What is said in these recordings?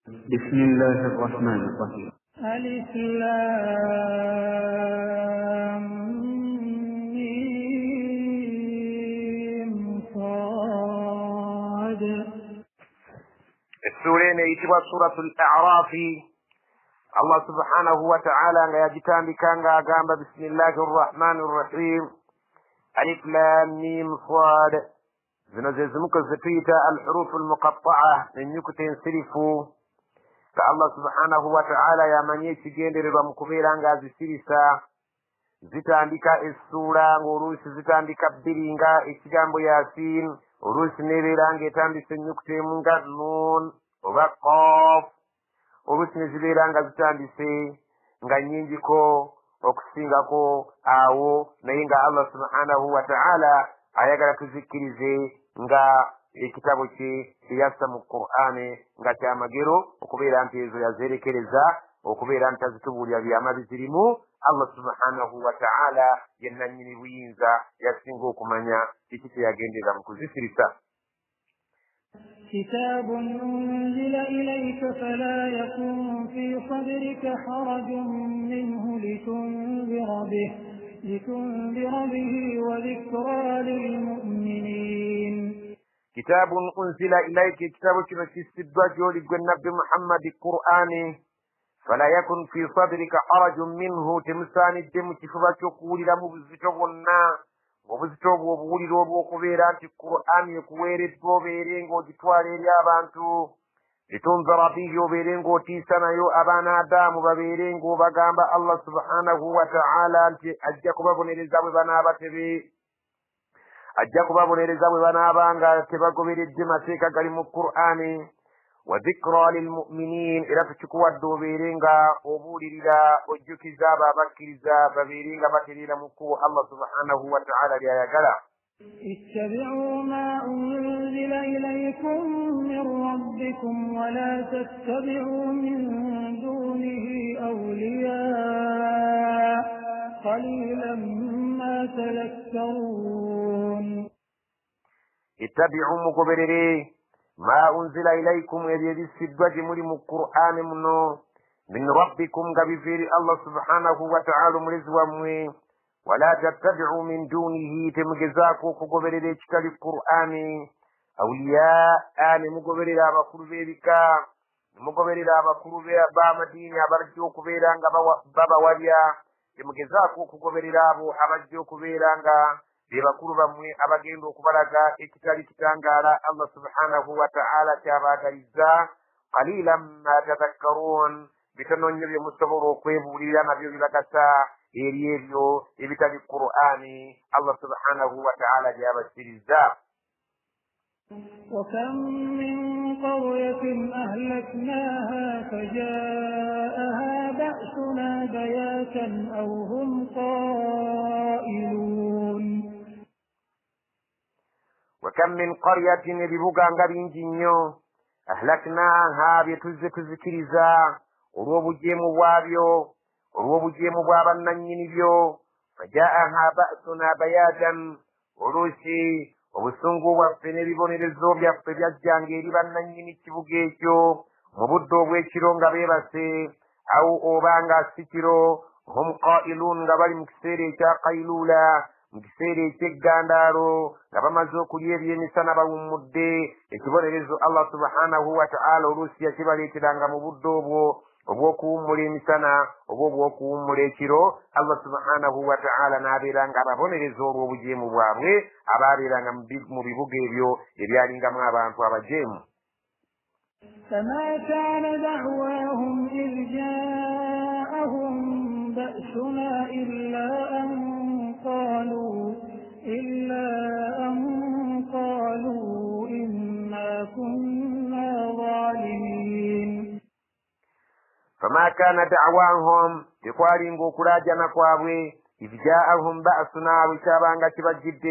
بسم الله الرحمن الرحيم. ألف لام ميم صاد. السورة نيتوا سورة الأعراف. الله سبحانه وتعالى يجتمع كانغا غامبا بسم الله الرحمن الرحيم. ألف لام ميم صاد. زنزمك زتيتا الحروف المقطعة من يكتين سرفو. Allah subhanahu wa ta'ala yamanye ekigendererwa mu kubeera nga azisirisa zitandika essula ng'oluusi zitandika bbiri nga ekigambo yasin, oluusi nebeera nga etandise ennyukuta emu nga nun oba qaf, oluusi ne zibeera nga zitandise nga nnyingiko okusingako awo, naye nga Allah subhanahu wa ta'ala ayagala tuzikkirize nga ekitabo kye eyassa mu Qur'ani nga kyamagero okubeera nti ezo yazerekereza okubeera nti azitubuulira byama bizirimu. Allah subhanahu wa ta'ala ye nannyini buyinza yasinga okumanya kiki kyeyagenderera mu kuzisirisa. كتاب أنزل إليك فلا يكن في صدرك حرج منه لتنذر به وذكرى للمؤمنين. كتاب أنزل إليك كتاب كنسيسدوا جولي النبي محمد القرآن فلا يكن في صدرك حرج منه تمسان الدم كفبا تقول لهم بزتوبنا وبزتوب وبولي وبوكبيرات القرآن يكويرت وبيرين وجتوالي لابانتو لتنظر به وبيرين وتيسنا يو أبانا دام وبيرين وبغامب الله سبحانه وتعالى أجاكم بابن الإزام بنابتبي ajja kubabonereza bwe banaabanga tebagoberedde mateeka gali mu Qur'ani. Wa dhikra lilmu'minin, era tukikuwadde obeere nga obuulirira ojjukiza abo abakkiriza babeere nga batereera mu kkubo Allah subhanahu wa ta'ala ly'ayagala. اتبعوا ما أنزل إليكم من ربكم ولا تتبعوا من دونه أولياء قليلا ما تذكرون. اتبعوا مقبرري ما أنزل إليكم يدي السدوة جمولي من القرآن من ربكم قبفير الله سبحانه وتعالى مرزوا موي ولا تتبعوا من دونه تمجزاكو مقبرري اشكال القرآن أولياء آل مقبرري أبقربي بكا مقبرري أبقربي أبا مدينة أبرجو كبيرا بابا وليا temugezaako okugoberera abo abajja okubeera nga be bakulu bammwe abagenda okubalaga ekitali kitangaala Allah subhanahu wa ta'ala kyabaagaliza. qalilan ma tadhakkaruun, bitono nnyo bye musobola okwebuulira nabyo bibagasa eri ebyo ebitali Qur'ani Allah subhanahu wa ta'ala byabasiriza. وكم من قرية أهلكناها فجاءها بأسنا بياتا أو هم قائلون. وكم من قرية ببقى غبين جنيو أهلكناها بتذكرزا وروبجيم بابا ننينيو فجاءها بأسنا بياتا ولوشي obusungu bwaffe n'ebibonerezo byaffe byajjanga eri bannannyini kibuga ekyo mu budde obw'ekiro nga beebase awo oba nga si kiro hum qailuun nga bali mu kiseera ekya qayluula, mu kiseera ekyeggandaalo nga bamaze okulya ebyemisana bawummudde. Ekibonerezo Allah subhanahu wa ta'ala oluusi yakibaleeteranga mu budde obwo obw'okuwummula emisana oba obw'okuwummula ekiro. Allah subhanahu wa ta'ala n'abeeranga ababonereza olw'obujeemu bwabwe abaabeeranga mu bibuga ebyo ebyalingamu abantu abajeemu. فما كان دعواهم إذ جاءهم بأسنا إلا أن قالوا إنا كنا ظالمين. فما كان دعواهم tekwali ng'okulaajana kwabwe إذ جاءهم بأسنا bwekyabanga kibajjidde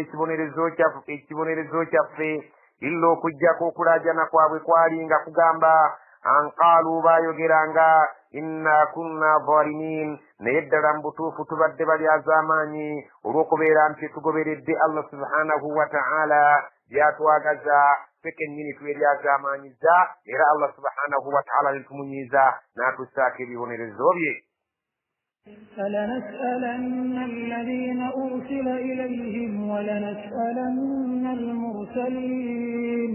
ekibonerezo kyaffe illa okujjako okulaajana kwabwe kwali nga kugamba anqaalu baayogeranga inna kunna zalimin, naye ddala mu butuufu tubadde balyazaamaanyi olw'okubeera nti tugoberedde Allah subhanahu wa ta'ala byatwagaza ffe kennyini tweryazaamanyiza era Allah subhanahu wa ta'ala netumunyiiza n'atussaako ebibonerezo bye. فلنسألن الذين أرسل إليهم ولنسألن المرسلين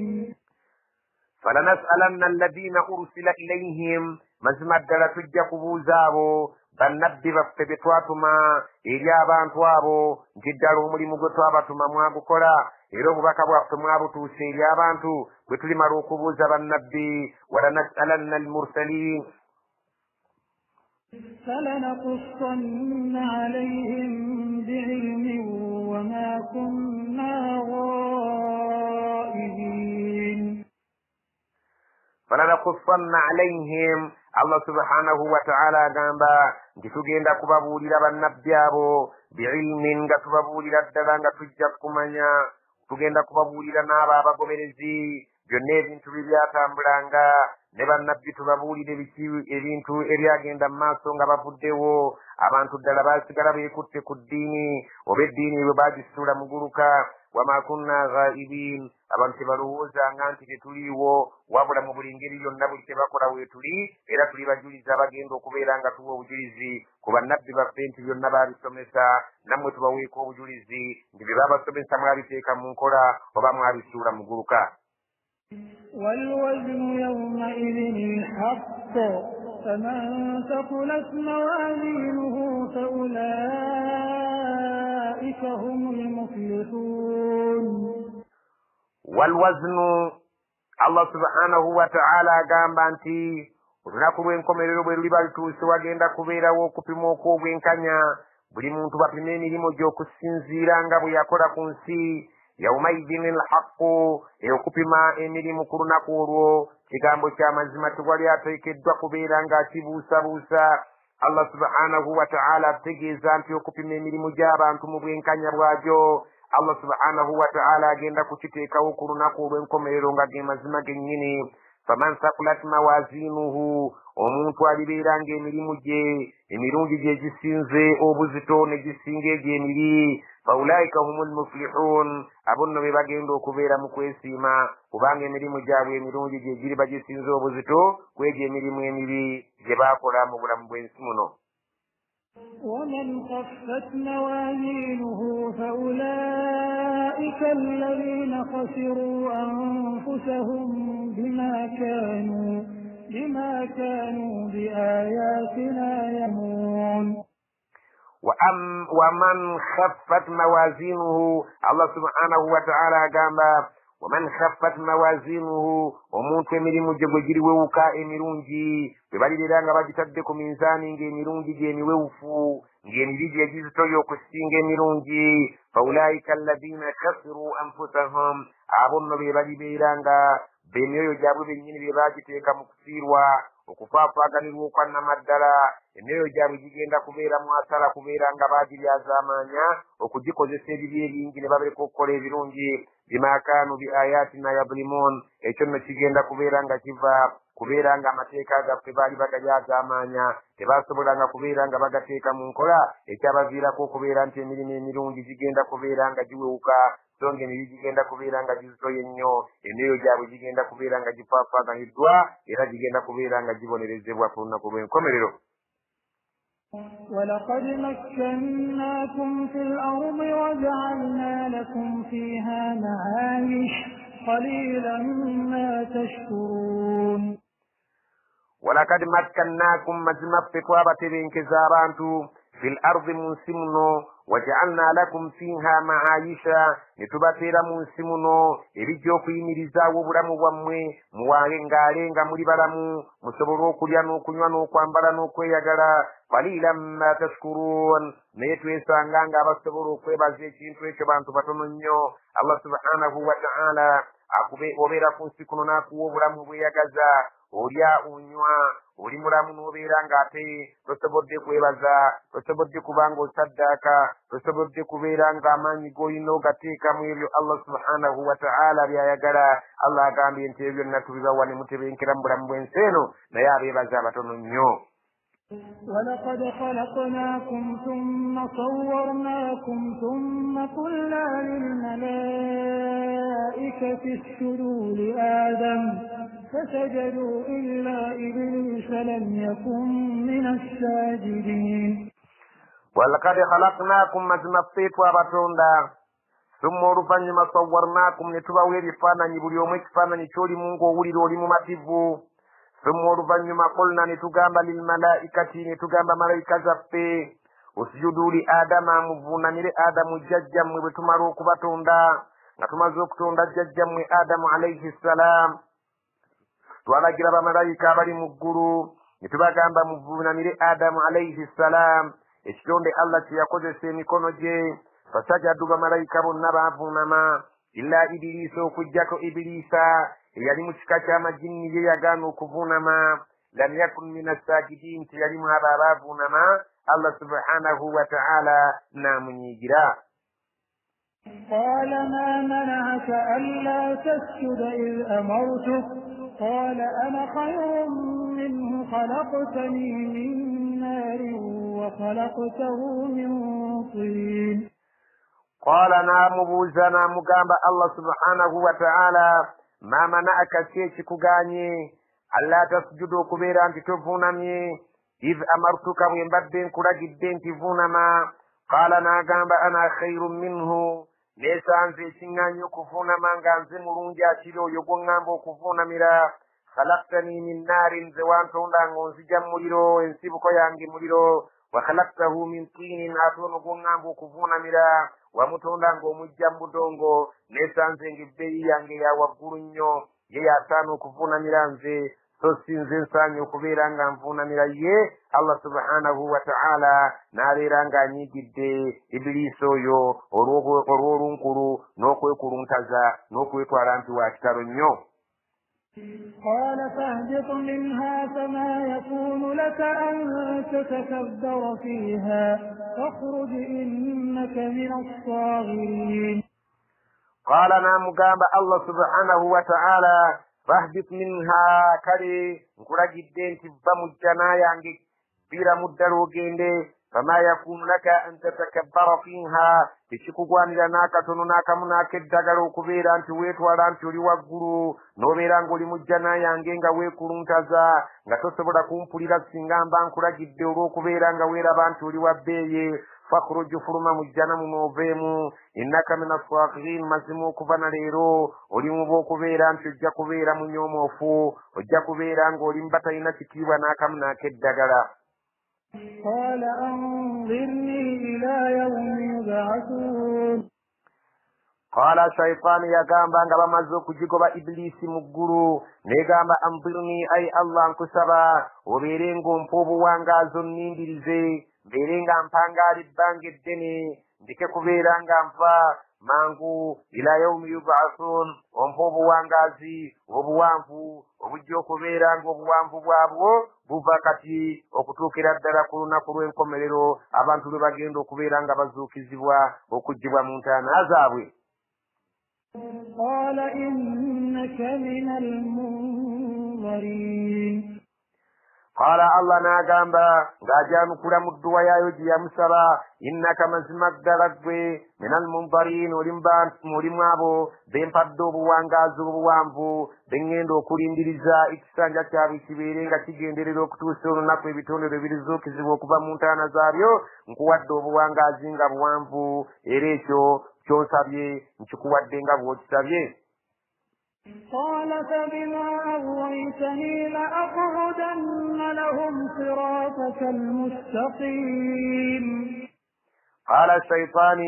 فلنسألن الذين أرسل إليهم mazima ddala tujja kubuuza abo bannabbi baffe be twatuma eri abantu abo nti ddala omulimu gwe twabatuma mwagukola era obubaka bwaffe mwabutuuse eri abantu bwe tulimala okubuuza bannabbi walanas'alanna almursalin فلنقصن عليهم بعلم وما كنا غائبين فلنقصن عليهم Allah subhanahu wa ta'ala agamba nti tugenda kubabuulira bannabbi abo biilmin nga tubabuulira ddala nga tujja kumanya tugenda kubabuulira n'abo abagoberezi byonna ebintu byatambulanga ne bannabbi tubabuulire ebintu ebyagenda mu maaso nga bavuddewo abantu ddala baasigala beekutte ku ddiini oba eddiini bwe baagisuula muguluka wama kunna ghaibin abantu tebalowoozanga nti tetuliiwo wabula mu buli ngeri yonna buli tebakola weetuli era tuli bajulizi abagenda okubeera nga tuwa obujulizi ku bannabbi baffe nti byonna baabisomesa nammwe tubaweeko obujulizi nti bye baabasomesa mwabiteeka mu nkola oba mwabisuula muguluka. والوزن يومئذ الحق فمن ثقلت موازينه فأولئك هم المفلحون. والوزن Allah subhanahu wa ta'ala agamba nti olunaku lw'enkomerero bwe luliba lutuuse wagenda kubeerawo okupima okw'obwenkanya buli muntu bapime emirimu gy'okusinziira nga bwe yakola ku nsi yaumaidhin alhaqu okupima emirimu ku lunaku olwo kigambo ky'amazima tewali ateekeddwa kubeera ng'akibuusabuusa. Allah subhanahu wa ta'ala ategeeza nti okupima emirimu gy'abantu mu bwenkanya bwagyo Allah subhanahu wa ta'ala agenda kukiteekawo ku lunaku olw'enkomerero nga ge mazima gennyini. faman sakulat mawazinuhu omuntu alibeera ng'emirimu gye emirungi gye gisinze obuzito ne gisinga egyo emiri faulaika humul muflihun abo nno be bagenda okubeera mu kwesiima kubanga emirimu gyabwe emirungi gye giri bagisinze obuzito kwegyo emirimu emibi gye baakola mu bulamu bw'ensi muno. ومن خفت موازينه فأولئك الذين خسروا أنفسهم بما كانوا بآياتنا يمنون. ومن خفت موازينه الله سبحانه وتعالى قام ومن خفت موازينه omuntu emirimu gye gwe giriwewuka emirungi bwe balirira nga bagitadde ku minzaani ng'emirungi gy'emiwewufu ng'emiri gye gizitoyo okusinga emirungi faulaika alladhina khasiru anfusahum abo nno be balibeera nga b'emyoyo gyabwe bennyini bye baagiteeka mu kufiirwa okufaafaaganirwa okwannamaddala emyoyo gyabwe gigenda kubeera mu asala kubeera nga baagiryazaamaanya okugikozesa ebibi ebingi ne babaleka okukola ebirungi bima kaanu bi ayatina yablimun ekyo nno kigenda kubeera nga kiva kubeera nga amateeka gaffe baali bagalyazaamaanya tebasobolanga kubeera nga bagateeka mu nkola ekyabaviirako okubeera nti emirimu emirungi gigenda kubeera nga giwewuka so ng'emibi gigenda kubeera nga gizitoye ennyo emyoyo gyabwe gigenda kubeera nga gifaafaaganiddwa era gigenda kubeera nga gibonerezebwa ku lunaku lw'enkomerero. ولقد مكناكم في الأرض وجعلنا لكم فيها معايش قليلا ما تشكرون. ولقد مكناكم مزمة فتوابة بانكزارانتو في الأرض منسمنو وجعلنا لكم فيها معايشا نتباتير منسمنو إرجو في مرزاو برامو ومي موانغالينغا مريبالامو مصبرو كليانو كنيانو كوانبالانو كوياغالا قليلا ما تشكرون نيتو إنسانغانغا بصبرو كويبازي چينتو إكبانتو باتونو نيو الله سبحانه وتعالى akube obera kunsi kuno nakuwa obulamu bweyagaza olya unywa oli mulamu n'obeera ng'ate tosobodde kwebaza tosobodde kubanga osaddaaka tosobodde kubeera ng'amaanyi g'olina ogateeka mu ebyo Allah subhanahu wa ta'ala byayagala. Allah agambye nti ebyo byonna tubibawa ne mutebenkera mu bulamu bw'ensi eno naye abeebaza abatono nnyo. ولقد خلقناكم ثم صورناكم ثم قلنا للملائكة اسجدوا لآدم فسجدوا إلا إبليس لم يكن من الساجدين. ولقد خلقناكم مزمطيت وابتوندا ثم oluvannyuma صورناكم netubawa ebifaananyi buli omu ekifaananyi ky'oli mu ng'owulira oli mu mativu. ثم oluvannyuma qulna netugamba lilmalaikati netugamba malayika zaffe usjudu li adama muvuunamire adamu jjajjammwe bwe tumala okubatonda nga tumaze okutonda jjajjammwe adamu alayhi ssalam twalagira bamalayika abali mu ggulu netubagamba muvuunamire adamu alayhi ssalam ekitonde allah kye yakozesa emikono gye fasajadu bamalayika bonna baavuunama illa ibilisa okuggyako ibilisa eyali mu kika ky'amajinni ye yagaana okuvuunama lam yakun min assajidin teyalimu abo abaavuunama allah subhanahu wa ta'ala n'amunyiigira. قال ما منعك ألا تسجد إذ أمرتك قال أنا خير منه خلقتني من نار وخلقته من طين. قال نامبوزا نامغامبا الله سبحانه وتعالى ما منعك شيء كغاني ألا تسجدوا كبيرا أنت تفونني إذ أمرتك وينبدين كراجدين تفونما قال ناغامبا أنا خير منه ليس أنزي سنغاني كفونما غانزي مرونجا تلو يغنغامبو كفونميرا خلقتني من نار زوان توندا غنزي جموليرو انسيبكو يانجي موليرو وخلقته من طين أتون غنغامبو كفونميرا wamutonda ng'omujja mu budongo nesanze ng'ebbeeyi yange ya waggulu nnyo ye yasaana okuvuunamira nze so si nze nsaanye okubeera nga nvuunamira ye allah subhanahu wa ta'ala n'abeera ng'anyiigidde ibilisi oyo olw'olunkulu n'okwekuluntaza n'okwetwala nti wa kitalo nnyo. قال فاهبط منها فما يكون لك أن تتكبر فيها فاخرج إنك من الصاغرين. قال نعم قام الله سبحانه وتعالى فاهبط منها كري نقول جدين تبا مجنايا عندك بيرا مدرو جيندي فما يكون لك أن تتكبر فيها تشكوان لناك تنوناك مناك الدقلو كبيرا أنت ويتوارا أنت لوغرو نوبيرا نقول مجنايا عندك ويكولون تزا نتصبر كومبولي سنغان بانكورا جدو كبيرا ويرا بانت لوابيه فاخرج فرما مجانا منوبيمو إنك من الصاغرين مزمو كفانا ليرو وليمو بو كبيرا أنت جا كبيرا من يوم وفو وجا كبيرا نقول مبتاينا تكيبا ناكمنا كدقلا. قال أنظرني إلى يوم يبعثون. قال الشيطان يا غامبا غبا مازوكو جيغوبا إبليس مغورو نيغامبا أنظرني أي الله انكسبا وبيرينغو مفوبو وانغا زنين ديزي بيرينغا مپانغاري بانغي ديني ndike kubeera nga nfa mangu ila yawmi yub'athun ompobu wangazi obuwanvu obujja okubeera nga obuwanvu bwabwo buva kati okutuukira ddala ku lunaku lw'enkomerero abantu lwe bagenda okubeera nga bazuukizibwa okuggyibwa mu ntaana zaabwe. قال إنك من المنظرين. قال الله ناغامبا غاجانو كولا مدوا يايو جي مسبا انك مزمك درغبي من المنظرين ولمبان مولمابو بين فدو بوانغازو بوانفو بينندو كولينديريزا اكسانجا كابي كيبيرينغا كيgendерero kutuusa olunaku ebitondero ebirizukizibwa okuva mu ntaana zaabyo nkuwadde obuwangazi nga buwanvu era ekyo kyonsabye nkikuwadde nga bw'okisabye. قال فبما أغويتني لأقعدن لهم صراطك المستقيم. قال الشيطان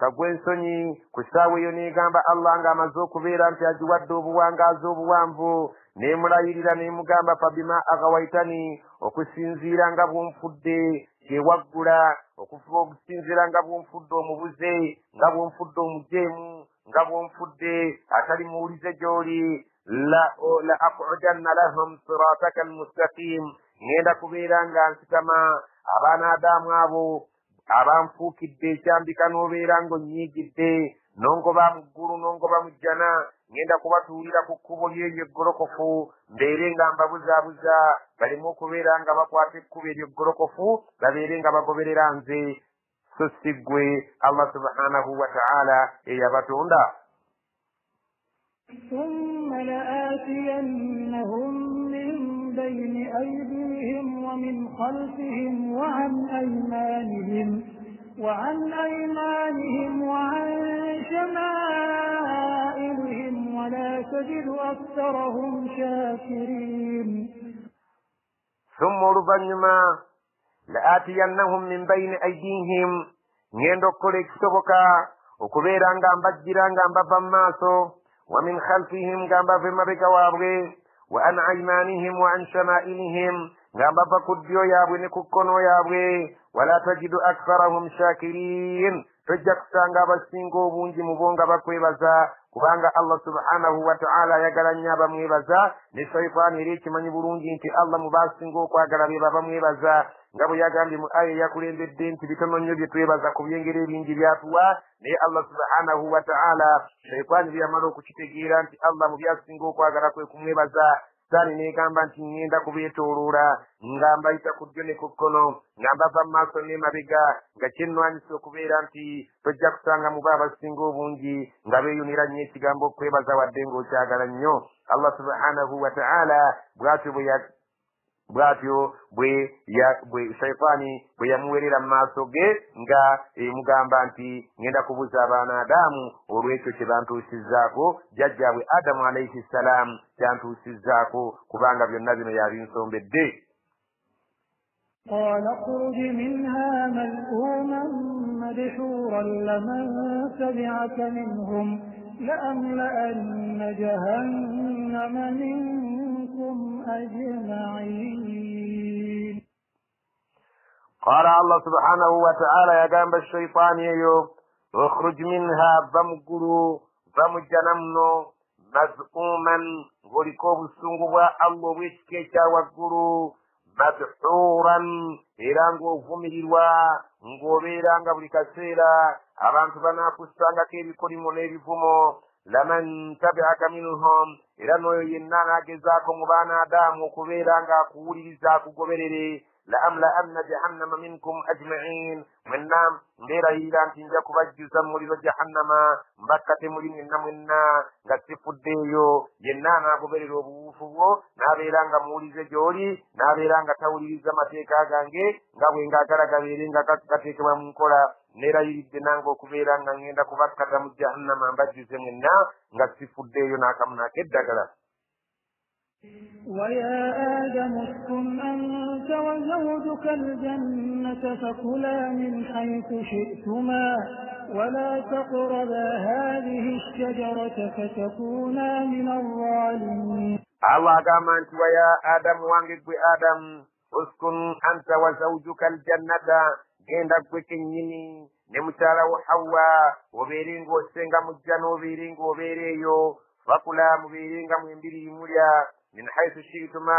كغوينسوني كساوي يونيغامبا الله ngamaze okubeera nti agiwadde obuwangazi obuwanvu nemulayirira nemugamba fabima agawaitani okusinziira nga bwonfudde kyewaggula okusinziira nga bwonfudde omubuze nga bwonfudde omujeemu nga bwonfudde atali muwulize gy'oli la aqudanna lahum sirataka almustaqim ngenda kubeera nga nsitama abaana Adamu abo abanfuukidde ekyambika n'obeera ng'onyiigidde nongoba mu ggulu nongoba mu jjana ngenda kubatuulira ku kkubo ly'eryo eggolokofu mbeere nga mbabuzaabuza baleme okubeera nga bakwata ekkubo eryo eggolokofu babeere nga bagoberera nze so si ggwe Allah subhanahu wa ta'ala eyabatonda. ثم لآتينهم من بين أيديهم ومن خلفهم وعن أيمانهم وعن شمائلهم ولا تجد أكثرهم شاكرين. ثم ربما لآتينهم من بين أيديهم ngendo kole kisoboka okubeera nga mbajjira nga mbava mu maaso ومن خلفهم ngamba ve mabega waabwe wa an aymanihim wa an shamailihim ngamba va ku ddyo yaabwe ne ku kkono yaabwe wala tajidu aktharahum shakirin tojja kusanga abasinga obungi mu bo nga bakwebaza kubanga Allah subhanahu wa ta'ala ayagala nnyo abamwebaza ne shayitaani era ekimanyi bulungi nti Allah mu baasinga okwagala be babamwebaza nga bwe yagambye mu aya eyakulembedde nti bitono nnyo bye twebaza ku byengeri ebingi byatuwa naye Allah subhanahu wa ta'ala shayitaani bye yamala okukitegeera nti Allah mu byasinga okwagala kwe kumwebaza saani negamba nti ngenda kubeetooloola nga mbayita ku ddyo ne ku kkono nga mbava mu maaso n'emabega nga kyennwanyisa okubeera nti tojja kusanga mu bo abasinga obungi nga beeyunira nnyo ekigambo okwebaza wadde ng'okyagala nnyo. Allah subhanahu wa ta'ala bw'atyo bwe shayitaani bwe yamuwerera mu maaso ge nga emugamba nti ngenda kubuza abaana Adamu olw'ekyo kye bantuusizzaako jjajjaabwe Adamu alayhi ssalaam kyantuusizzaako kubanga byonna bino yabinsombedde. قال اخرج منها مذءوما مدحورا لمن تبعك منهم لأملأن جهنم منكم أجمعين. قال الله سبحانه وتعالى يا جنب الشيطان اخرج منها بمقلو بمجنمنو مذءوما غريكوب السنغوا الله ويشكيشا وقلو madhuran era ng'ovumirirwa ng'obeera nga buli kaseera abantu banaakussangako ebikolimo n'ebivumo laman tabi'aka minhum era n'oyo yenna anaagezaako mu baana Adamu okubeera ng'akuwuliriza akugoberere la amla'anna jahannama minkum ajma'in mwenna ndeerayirira nti nja kubajjuza mu muliro jahannama mbakkate muli mwenna nga sifuddeeyo yenna anaagoberera obuwuufu bwo n'abeera nga muwulize gy'oli n'abeera nga tawuliriza mateeka gange nga bwe ngaagala gabeere nga gateekebwa mu nkola neerayiridde nange okubeera nga ngenda kubakkata mu jahannama mbajjuze mwenna nga sifuddeeyo n'akamu n'akeddagala. ويا آدم اسكن أنت وزوجك الجنة فكلا من حيث شئتما ولا تقربا هذه الشجرة فتكونا من الظالمين. الله قام أنت ويا آدم وانجد بآدم اسكن أنت وزوجك الجنة genda gwe kennyini ne mukyala wo Hawa obeere ng'osenga mujja n'obeere ng'obeereeyo fakula mubeere nga mwembiri mulya min haythu shi'tuma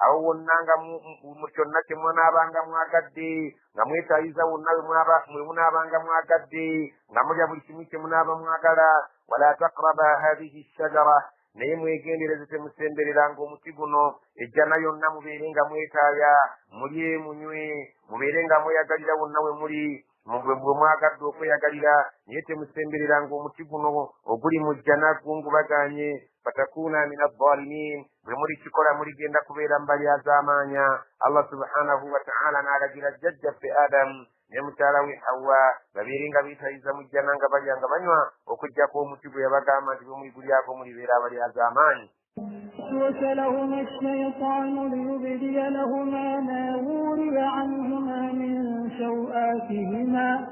awo wonna nga mu kyonna kye munaabanga mwagadde nga mwetaayiza wonna mwe munaabanga mwagadde nga mulya buli kimu kye munaaba mwagala wala taqraba hadhihi shajara naye mwegendereze temusembereranga omuti guno ejjana yonna mubeere nga mwetaaya mulye munywe mubeere nga mweyagalira wonna we muli bwe mwagadde okweyagalira naye temusembereranga omuti guno oguli mu jjana gungubaganye fatakuuna min adh-dhalimin bwe muli kikola muligenda kubeera mu balyazaamaanya. Allah subhanahu wa ta'ala n'alagira jjajjaffe Adamu ne mukyala we Hawa babeere nga beetayiza mu jjana nga balya nga banywa okuggyako omuti gwe yabagamba nti bwe muligulyako mulibeera abalyazaamaanyi. وسوس لهما الشيطان ليبدي لهما ما وري عنهما من سوآتهما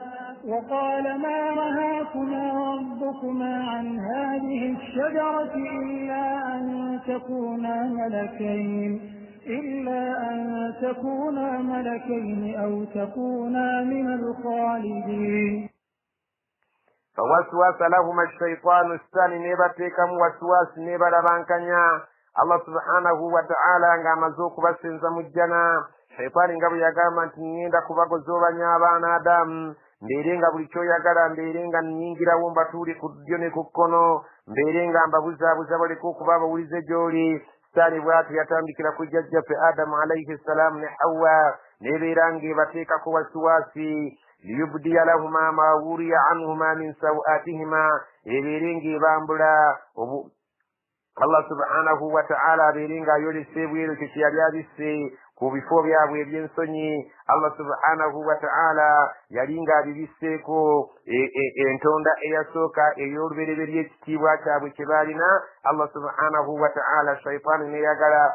وقال ما نهاكما ربكما عن هذه الشجرة إلا أن تكونا ملكين أو تكونا من الخالدين. فوسوس لهما الشيطان الثاني نبتكم وسواس نبلبانكنيا الله سبحانه وتعالى ngamazuku basinza mujjana shaytani ngabo yagamba nti ngenda kubagozoobanya abaana Adamu mbeere nga buli kyoyagala mbeere nga nnyingirawo mbatuule ku ddyo ne ku kkono mbeere nga mbabuzaabuza baleka okuba abawulize gy'oli. Sitaani bw'atyo yatandikira ku jjajjaffe Adamu alayhi salaamu ne Hawwa nebeera ng'ebateekako wasiwasi liyubdiya lahuma ma wuriya anhuma min sawatihima ebeere ng'ebambula Allah subhanahu wa ta'ala abeere ng'ayolesa ebweru kye yali abisse ku bifo byabwe eby'ensonyi. Allah subhanahu wa ta'ala yali ng'abibisseeko entonda eyasooka ey'olubereberye ekitiibwa kyabwe kye baalina. Allah subhanahu wa ta'ala shaytaani neyagala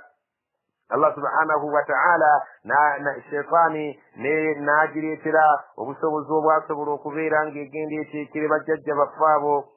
Allah subhanahu wa ta'ala shaytaani n'agireetera obusobozi obwasobola okubeera ng'egenda eteekere bajjajja baffe abo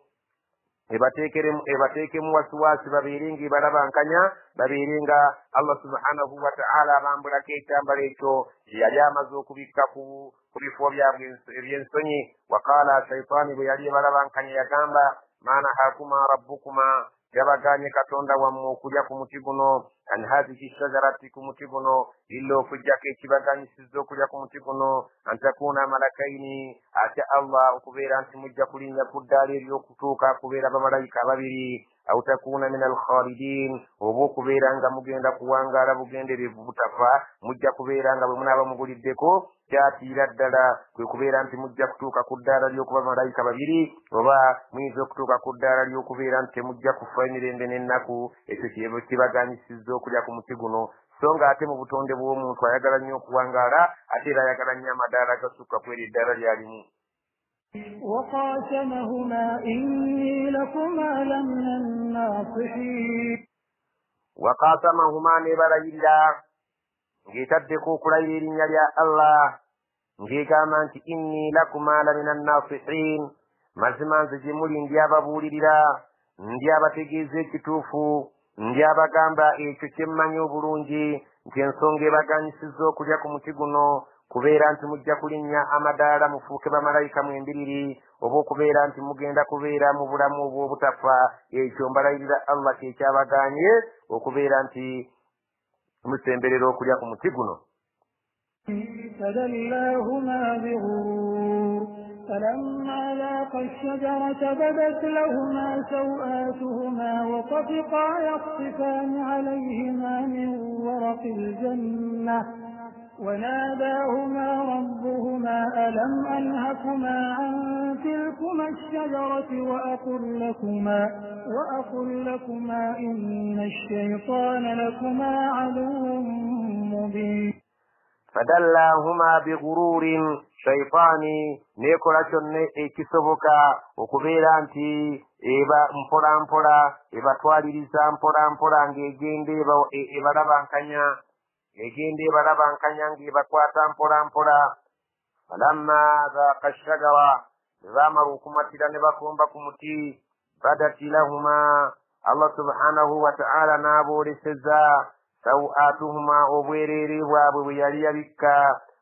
ebateekemu wasiwasi babeere ng'ebalabankanya babeere nga Allah subhanahu wa ta'ala abambulako ekyambalo ekyo yali amaze okubikka ku bifo byabwe eby'ensonyi. Waqaala shaytaani bwe yali ebalabankanya yagamba ma nahakuma rabbukuma yabaganye katonda wammwe okulya ku muti guno an hadhihi shajarati ku muti guno illa okujjako ekibaganyisizza okulya ku muti guno an takuna malakaini ate Allah okubeera nti mujja kulinnya ku ddaala ery'okutuuka kubeera bamalayika ababiri aw takuna min alkhalidin oba okubeera nga mugenda kuwangaala bugenderevu butafa mujja kubeera nga bwe munaaba muguliddeko kyatiira ddala kwe kubeera nti mujja kutuuka ku ddaala ly'okuba bamalayika babiri oba muyinza okutuuka ku ddaala ly'okubeera nti temujja kufa emirembe n'ennaku ekyo kibaganyisizza okulya ku muti guno. So nga ate mu butonde bw'omuntu ayagala nnyo okuwangaala ate era ayagala nnyo amadaala agasukka ku eri eddaala ly'alimu. وقاسمهما إني لكما لمن الناصحين وقاسمهما نبريلا ng'etaddeko okulayira erinnya lya Allah ng'egamba nti inni lakuma la mina nnasihin mazima nze gye muli ndi ababuulirira ndi abategeeza ekituufu ndi abagamba ekyo kye mmanyi obulungi nti ensonga ebaganyisizza okulya ku muti guno kubeera nti mujja kulinnya amadaala mufuuke bamalayika mwembiriri oba okubeera nti mugenda kubeera mu bulamu obw'obutafa ekyo mbalayirira Allah kyekyabaganye okubeera nti musemberera okulya ku muti guno. فدلاهما بغرور فلما ذاقا الشجرة بدت لهما سوآتهما وطفقا يخصفان عليهما من ورق الجنة وناداهما ربهما ألم أنهكما عن تلكما الشجرة وأقل لكما إن الشيطان لكما عدو مبين فدلاهما بغرور shaytaani neekola kyonna ekisoboka okubeera nti eba mpolampola ebatwaliriza mpolampola ng'egenda ebalabankanya ng'ebakwata mpolampola. falamma dhaaqa shajara bwe baamala okumatira ne bakomba ku muti badati lahuma Allah subhanahu wa ta'ala n'abooleseza sawatuhuma obwereere bwabwe bwe yali yabikka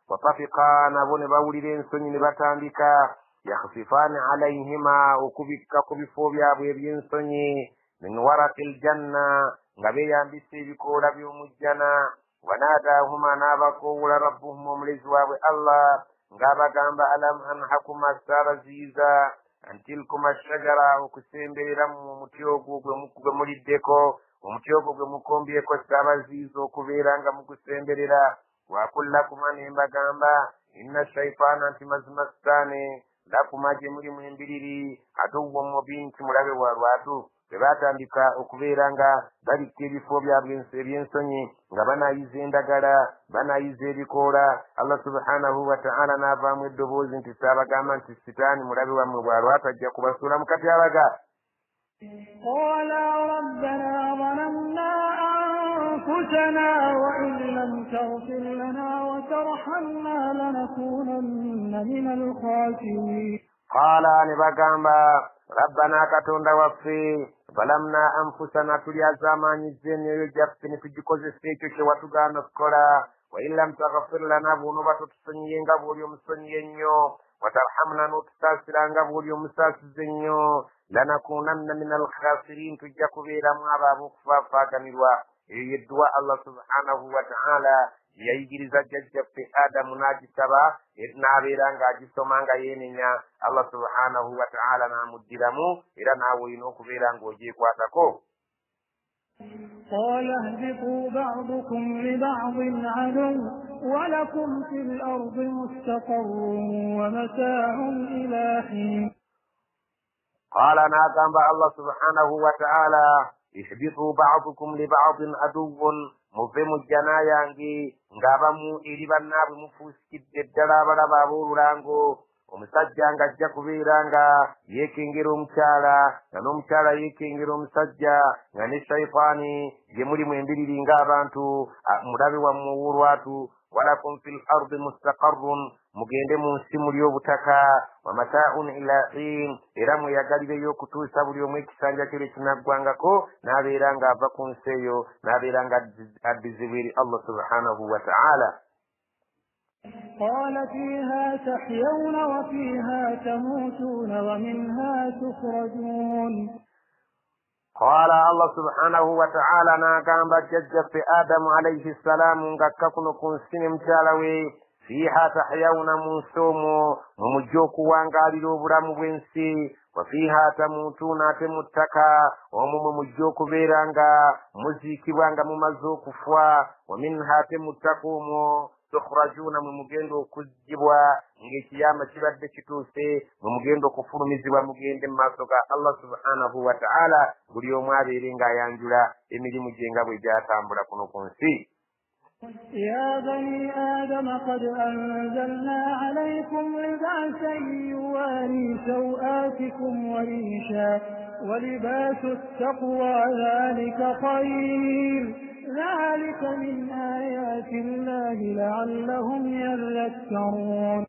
watafika nabo ne bawulira ensonyi ne batandika yakhsifaani alayhima okubikka ku bifo byabwe eby'ensonyi min waraqi ljanna nga beeyambisa ebikoola by'omujjana. wanaadaahuma n'abakoowula rabbuhum omulezi waabwe Allah ng'abagamba alam anhakuma saabaziiza antilkuma shajara okusemberera mu muti ogwo gwe muliddeko omuti ogwo gwe mukombyeko saabaziiza okubeera nga mugusemberera. وأقول لكما نبغamba inna shaytaana nti mazima sitaani lakuma gye muli mwembiriri aduwwun mubiin ti mulabe wa lwatu. bwe baatandika okubeera nga balikka ebifo byabwe eby'ensonyi nga banaayiza endagala banaayiza ebikoola Allah subhanahu wa ta'ala n'avaamu eddoboozi nti saabagamba nti sitaani mulabe wammwe bwa lwatu ajja kubasuula mu katyabaga. قَالَا رَبَّنَا ظَلَمْنَا أَنفُسَنَا وَإِن لَّمْ تَغْفِرْ لَنَا وَتَرْحَمْنَا لَنَكُونَنَّ مِنَ الْخَاسِرِينَ. قَالَ نِبَغَمْبَا رَبَّنَا كَتُونْدَ وَفِّي ظَلَمْنَا أَنفُسَنَا تُلِيَزَامَانِزَّ نِيَ جَفِّ نِفِجِكُوزِسْتَيْ وَتُغَانَ سْكُولَا وَإِن لَّمْ تَغْفِرْ لَنَا بُنُوبَةُ تُسَنِّيَنْغَ بُولِيُمْ سَنِّيَنْيو وَتَرْحَمْنَا نُتْسَاسِرَنْغَ بُولِيُمْ سَاسِزِنْيو لَنَكُونَنَّ مِنَ الْخَاسِرِينَ تُجَّكُ بِيرَمْ أَبَابُ فَافَاكَنِرْوَا يدعى الله سبحانه وتعالى yayigiriza jjajjaffe adamu n'agisaba n'abeera ng'agisomanga yeenenya Allah subhanahu wa ta'ala n'amuddiramu era naawe olina okubeera ng'ogyekwatako. قال اهبطوا بعضكم لبعض عدو ولكم في الأرض مستقر ومتاع إلى حين. قال ناقم الله سبحانه وتعالى اهبطوا بعضكم لبعض عدو مفهم الجنايا ngabamu eri bannaabwe mufuusikidde ddala abalaba ab'olulango. Omusajja ng'ajja kubeera nga yeekengera omukyala nga n'omukyala yeekengera omusajja nga ne shayitaani gye mulimu embiriri ng'abantu mulabe wammwe ow'olwatu. walakum fil ardi mustaqarrun mugende mu nsi muli obutaka wa mataa'un ila hin era mweyagalireyo okutuusa buli omu ekisanja kye kinaggwangako n'abeera ng'ava ku nsi eyo n'abeera nga addizibwa eri Allah subhanahu wa ta'ala. قال فيها تحيون وفيها تموتون ومنها تخرجون. قال الله سبحانه وتعالى ناقام ججف آدم عليه السلام نقككن كنسين مجالوي فيها تحيون منسومو ممجوك وانقالوا برام بنسي وفيها تموتون تمتكا وممجوك بيرانغا مزيكي وانغا ممزوك فوا ومنها تمتكومو tukhrajuna mumugendo kujibwa ngekiyama kibadde kituuse mumugendo kufulumizibwa mugende maaso ga Allah subhanahu wa ta'ala buli omu abeere ng'ayanjula emirimu gye nga bwe gyatambula kuno ku nsi. يا بني آدم قد أنزلنا عليكم لباسا يواري سوآتكم وريشا ولباس التقوى ذلك خير ذلك من آيات الله لعلهم يذكرون.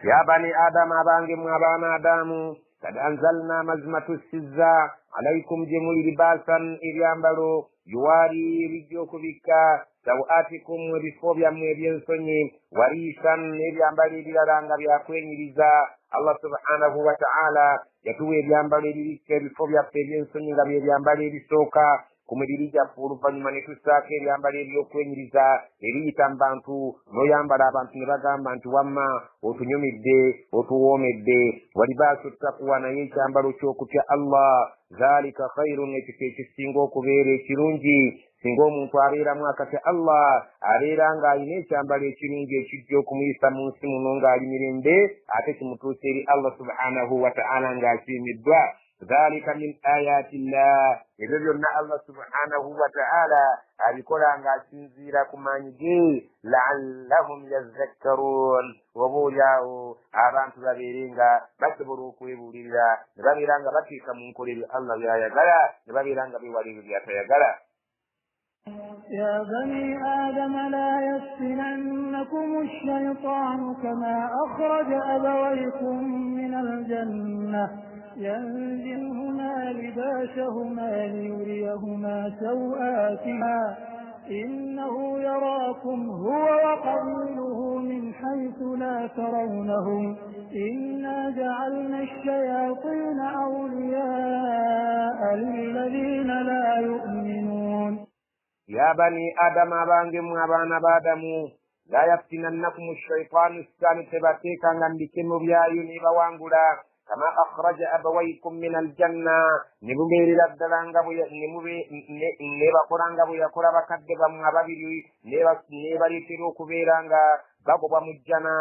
يا بني آدم أبانجم أبان آدم قد أنزلنا مزمة السزا عليكم جميل لباسا إريامبرو يواري رجوك بكا سوآتكم ورفوبيا مبينسوني وريشا إريامبري بلارانغا بيأكوين رزا الله سبحانه وتعالى يتوي إريامبري بكا بفوبيا مبينسوني إريامبري بسوكا kumulirija oluvannyuma ne tusaako ebyambalo ebyokwenyiriza eriyita mu bantu n'oyambala abantu ne bagamba nti wamma otunyumidde otuwoomedde walibaasu ttakuwa naye ekyambalo ky'okutya Allah zaalika khayrun ekifo ekisinga okubeera ekirungi singa omuntu abeeramu akatya Allah abeera ng'alina ekyambalo ekirungi ekijja okumuyisa mu nsi muno ng'ali mirembe ate kimutuusa eri Allah subhanahu wa ta'ala ng'asiimiddwa. ذلك من آيات الله إذا جلنا الله سبحانه وتعالى أبيكولا غاسنزيرا كمانجي لعلهم يذكرون وبوجاو أبانت بابيرينغا بسبرو كويبوليلا نبابيرانغا بكيكا منكولي الله يا يغلا نبابيرانغا بيوالي يا يغلا. يا بني آدم لا يفتننكم الشيطان كما أخرج أبويكم من الجنة ينزعهما لباسهما ليريهما سوآتهما إنه يراكم هو وقبيله من حيث لا ترونهم إنا جعلنا الشياطين أولياء للذين لا يؤمنون. يا بني آدم أبانجم أبانا بادمو لا يفتننكم الشيطان السانتباتيكا غندكم بيايوني بوانغولا كما أخرج أبويكم من الجنة نبغير لبدلانغا بيا نبا قرانغا بيا قرابا كدبا مغابيري نبا لتلو كبيرانغا بابا مجانا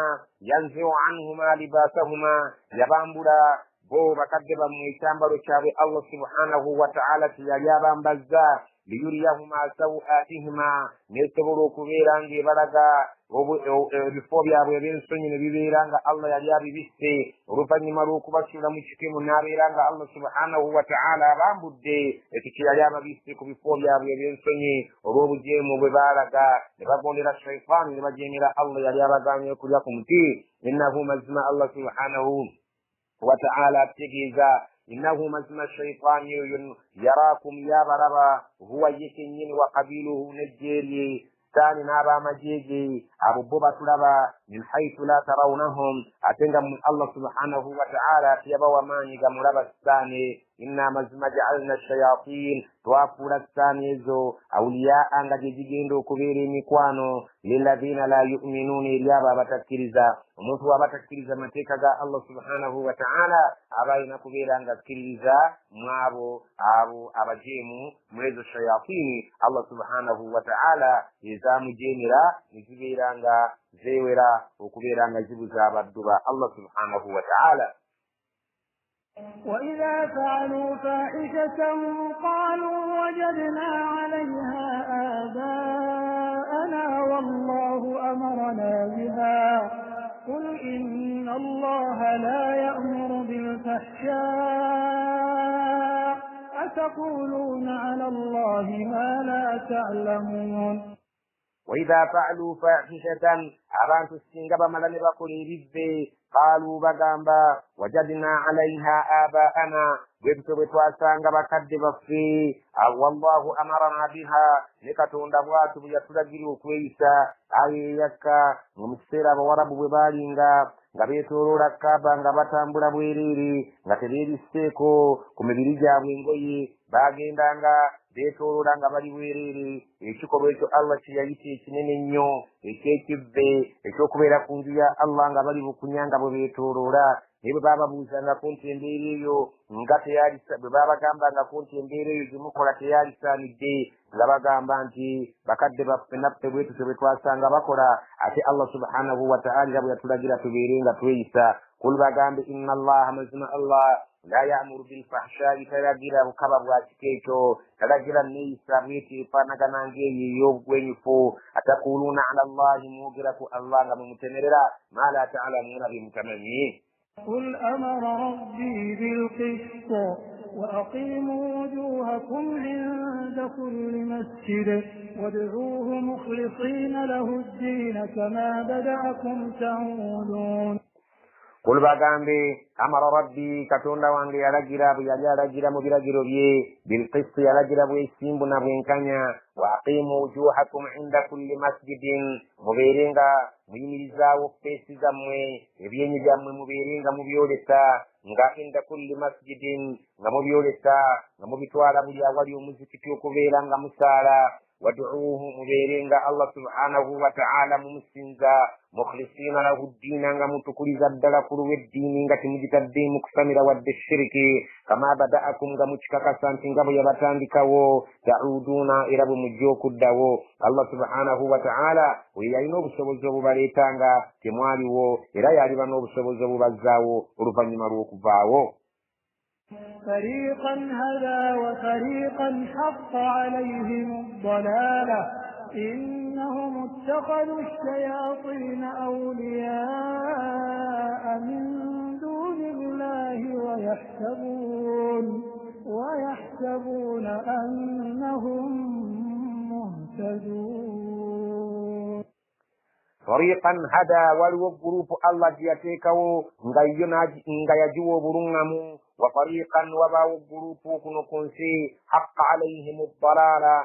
ينزع عنهما لباسهما يبامبولا بو بكدبا ميتامبرو شابي الله سبحانه وتعالى يابا مبزا ليريهما سوآتهما نتبرو كبيرانغي بلغا ebifo byabwe ebyensonyi ne bibeera nga Allah yali abibisse oluvannyuma lw'okubasula mu kitemu n'abeera nga Allah subhanahu wa ta'ala abambudde ekyo yali ababisse ku bifo byabwe ebyensonyi olw'obujeemu bwe baalaga ne bagondera shayitaani ne bajeemera Allah yali abagaanye okulya ku muti. innahu mazima Allah subhanahu wa ta'ala ategeeza innahu mazima shayitaani yaraakum yabaraba huwa yekennyini wa qabiluhu nejjeerye Sani n'abamajeje abo bo batulaba min haythu la tarawnahum atenga Allah subhanahu wa ta'ala tiyaba wamanyi gamulaba sane inna mazma ja'alna shayatin twafula sane ezo awliyaa nga jigendo okubeera emikwano lilladhina la yu'minuna ilyaba abatakiriza omuntu wabatakiriza mateeka ga Allah subhanahu wa ta'ala abayina kubeera nga akkiriza mwabo abo abajemu mwezo shayatini Allah subhanahu wa ta'ala ezamujenera nizibeera nga zewera okubeera nga zibuza abaddu ba Allah subhanahu wa ta'ala. وإذا فعلوا فاحشة قالوا وجدنا عليها آباءنا والله أمرنا بها قل إن الله لا يأمر بالفحشاء أتقولون على الله ما لا تعلمون. وإذا فعلوا فاحشة أبان تسنغب ملن بقولي ربي قالوا بغامبا وجدنا عليها آباءنا وبتواسanga bakadde baffe wallahu amarana biha nekatonda bwatu buyatulagira okweyisa ayeyaka mu kiseera abawarabu bwe balinga nga beetooloola Kaaba nga batambula bwereere nga tebeeriseeko ku mibiri gyabwe engoye bagendanga beetooloola nga bali bwereere ekikolwa ekyo Allah kye yayita ekinene ennyo ekyekibbe ekyokubeera ku nju ya Allah nga bali bukunyanga bwe beetooloola bwe bababuuzanga ku nti embeera eyo nga bwe babagambanga ku nti embeera eyo gyemukola teyalisaanidde nga bagamba nti bakadde baffe naffe bwe tutyo bwe twasanga bakola ate Allah subhanahu wa ta'ala bwe yatulagira tubeere nga tweyisa kul bagambe inna allaha mazima Allah la ya'muru bil fahsha'i talagira bukaba bwa kikeekyo talagira neeyisa bweti efaanagana ng'eyo ey'obugwenyufu atakuluna ala allahi mwogeraku Allah nga mumutemerera ma la ta'lamuuna bimutamanyi. قل أمر ربي بالقسط وأقيموا وجوهكم عند كل مسجد وادعوه مخلصين له الدين كما بدأكم تعودون. قل bagambe amara rabbi katonda wange yalagira bwe yali alagira mu biragiro bye bilqisti yalagira bwesimbu na bwenkanya wa aqimu wujuhakum inda kulli masjidin mubeerenga muyimirizaawo feesi zammwe ebyenyi byammwe mubeerenga mubyolesa nga inda kulli masjidin nga mubyolesa nga mubitwala buli awali omuzikiti okubeera nga musaala waduuhu mubeerenga Allah subhanahu wa ta'ala mumusinza mukhlisina lahu ddiina nga mutukuliza ddala ku lw'eddiini nga temugitaddeemu kusamira wadde shiriki kama bada'akum nga mukikakasa nti nga bwe yabatandikawo ta'uduuna era bwe mujja okuddawo Allah subhanahu wa ta'ala we yalina obusobozi obubaleetanga temwaliwo era yaliba n'obusobozi obubazzaawo oluvannyuma lw'okuvaawo. فريقا هدى وفريقا حق عليهم الضلالة إنهم اتخذوا الشياطين أولياء من دون الله ويحسبون أنهم مهتدون. فريقا هدى والوغروب الله جياتيكو nga yajiwo bulungamu وفريقا وباو الجروب كنكنسي حق عليهم الضلالة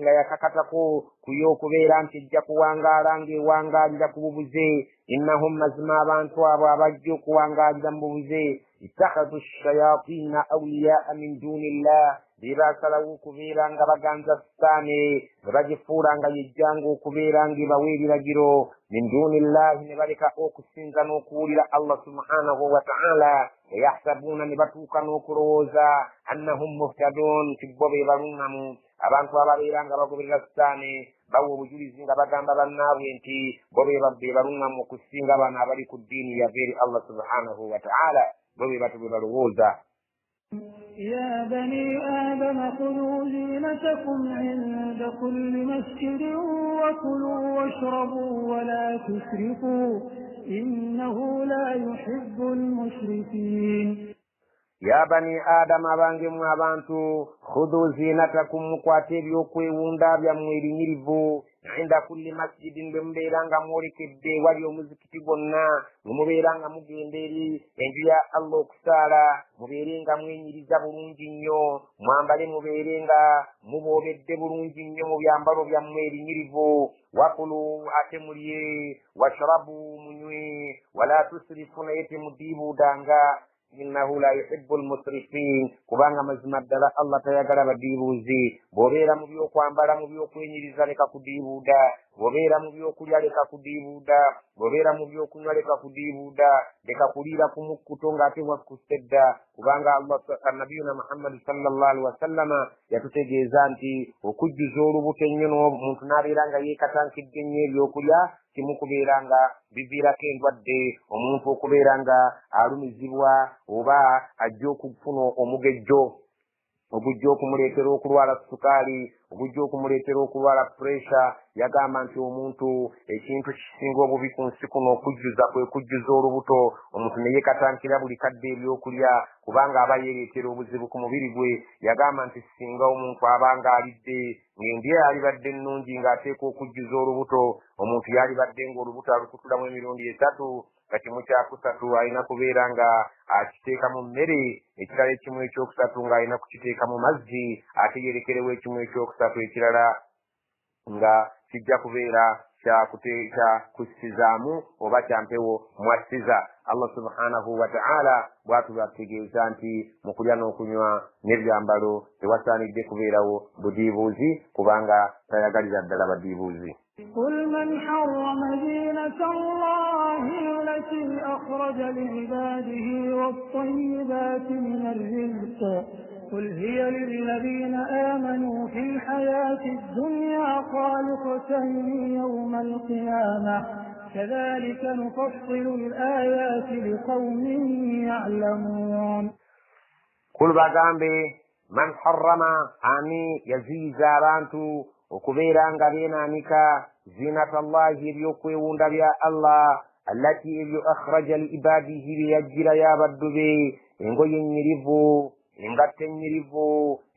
nga yakakatako kuyoku beera nti jja kuwangaalira ku bubuze innahum mazima abantu abo abajja okuwangaalira mu bubuze ittakhadhu shayatina awliyaa min dunillah bebasalawo okubeera nga baganza sitaani ne bagifuula nga yejjanga okubeera nga ebawa ebiragiro min dunillahi ne baleka okusinza n'okuwulira Allah subhanahu wa ta'ala yahsabuuna ne batuuka n'okulowooza annahum muhtadun nti bo be balungamu abantu ababeera nga bagoberera sitaani bawa obujulizi nga bagamba bannaabwe nti bo be balungamu okusinga bano abali ku ddiini yaveeri Allah subhanahu wa ta'ala bo be batu be balowooza. يا بني آدم خذوا زينتكم عند كل مسجد وكلوا واشربوا ولا تسرفوا إنه لا يحب المسرفين. يا بني آدم abangemu abantu khudhu zinatakum mukwate ebyokwewunda byammwe ebinyiirivu inda kulli masjidin bwe mubeeranga mwolekedde wali omuzikiti gwonna bwe mubeeranga mugenda eri enju ya Allah okusaala mubeerenga mwenyiriza bulungi nnyo mwambale mubeerenga muboobedde bulungi nnyo mu byambalo byammwe erinyirivu wakulu ate mulye washrabu munywe wala tusrifu naye temudiibuudanga innahu la yuhibbu almusrifin kubanga mazima ddala Allah tayagala badiibuuzi bw'obeera mu byokwambala mu byokwenyiriza leka kudiibuuda bw'obeera mu byokulya leka kudiibuuda bw'obeera mu byokunywa leka kudiibuuda leka kuliira ku mukkuto ng'ate wakkusedda kubanga Allah nabiyuna Muhammad sallallahu alaihi wasallama yatutegeeza nti okujjuza olubuto ennyo n'omuntu n'abeera nga yeekatankidde nnyo ebyokulya kimu kubeera nga biviirako endwadde omuntu okubeera nga alumizibwa oba ajja okufuna omugejjo ogujja okumuleetera okulwala sukaali ogujja okumuleetera okulwala pressure yagamba nti omuntu ekintu kisinga obubi ku nsi kuno okujjuza kwe kujjuza olubuto omuntu ne yeekatankira buli kadde ebyokulya kubanga aba yeereetera obuzibu ku mubiri gwe yagamba nti singa omuntu abanga alidde ng'endya yalibadde ennungi ng'ateeka okujjuza olubuto omuntu yalibadde ng'olubuto alukutulamu emirundi 3 nga kimu kyakusatu alina kubeera nga akiteeka mu mmere ekirala ekimu ekyokusatu ng'alina kukiteeka mu mazzi ate yerekerewo ekimu ekyokusatu ekirala nga kijja kubeera kyakussizaamu oba kyampewo mwassiza Allah subhanahu wa ta'ala bw'atubategeeza nti mu kulya n'okunywa n'ebyambalo tewasaanidde kubeerawo budiibuuzi kubanga tayagalira ddala badiibuuzi. قل من حرم زينة الله التي أخرج لعباده والطيبات من الرزق قل هي للذين آمنوا في الحياة الدنيا خالصة يوم القيامة كذلك نفصل الآيات لقوم يعلمون. قل باgambe man harrama ani yaziiza abantu okubeera nga beenaanika zinatallahi ebyokwewunda bya Allah allati ebyo akhraja li ibadihi bye yajjirayo abaddu be engoye ennyirivu engatto ennyirivu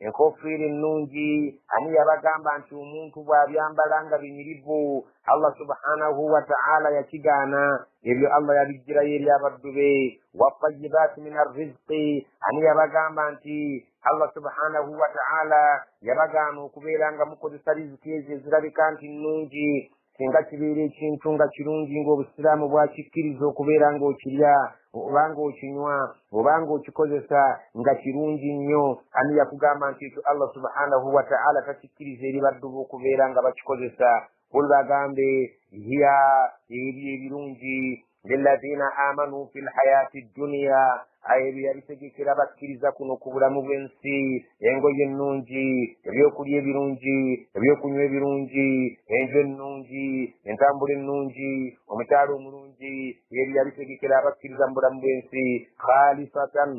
enkofiira ennungi ani yabagamba nti omuntu bw'abyambala nga binyirivu Allah subhanahu wa ta'ala yakigaana ebyo Allah yabijjirayo eri abaddu be wattayibaati min arrizqi ani yabagamba nti Allah subhanahu wa ta'ala yabagaana okubeera nga mukozesa riziki ezo ezirabika nti nnungi singa kibeera ekintu nga kirungi ng'obusiraamu bwakikkiriza okubeera ng'okirya oba ng'okinywa oba ng'okikozesa nga kirungi nnyo ani yakugamba nti ekyo Allah subhanahu wa ta'ala takikkiriza eri baddu be okubeera nga bakikozesa qul bagambe hiya ebyo ebirungi lilladhina amanu fi lhayati dduniya ebyo yabitegekera bakkiriza kuno ku bulamu bw'ensi engoye ennungi ebyokulya ebirungi ebyokunywa ebirungi enju ennungi entambula ennungi omukyalo omulungi ebyo yabitegekera abakkiriza mu bulamu bw'ensi khalisatan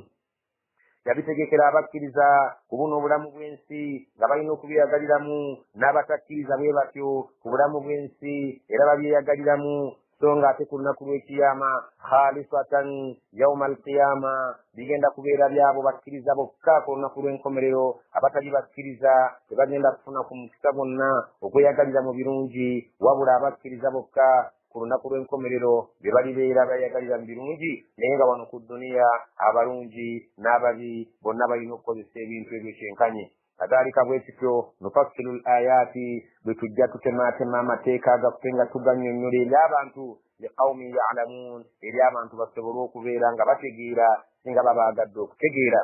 yabitegekera abakkiriza ku buno obulamu bw'ensi nga balina okubyeyagaliramu n'abatakkiriza bwe batyo ku bulamu bw'ensi era babyeyagaliramu so nga ate ku lunaku lw'ekiyama khalisatan yauma alqiyama bigenda kubeera byabo bakkiriza bokka ku lunaku lw'enkomerero abatali bakkiriza tebagenda kufuna ku mukisa gwonna okweyagalira mu birungi wabula abakkiriza bokka ku lunaku lw'enkomerero bye balibeera beyagalira mu birungi naye nga wano ku dduniya abalungi n'ababi bonna balina okukozesa ebintu ebyo kyenkanye kadhalika bwekityo nufassilu l-ayati bwe tujja tutemaatema amateeka agaffe nga tugannyonnyola eri abantu liqawmin ya'lamuun eri abantu basobole okubeera nga bategeera singa babaagadde okutegeera.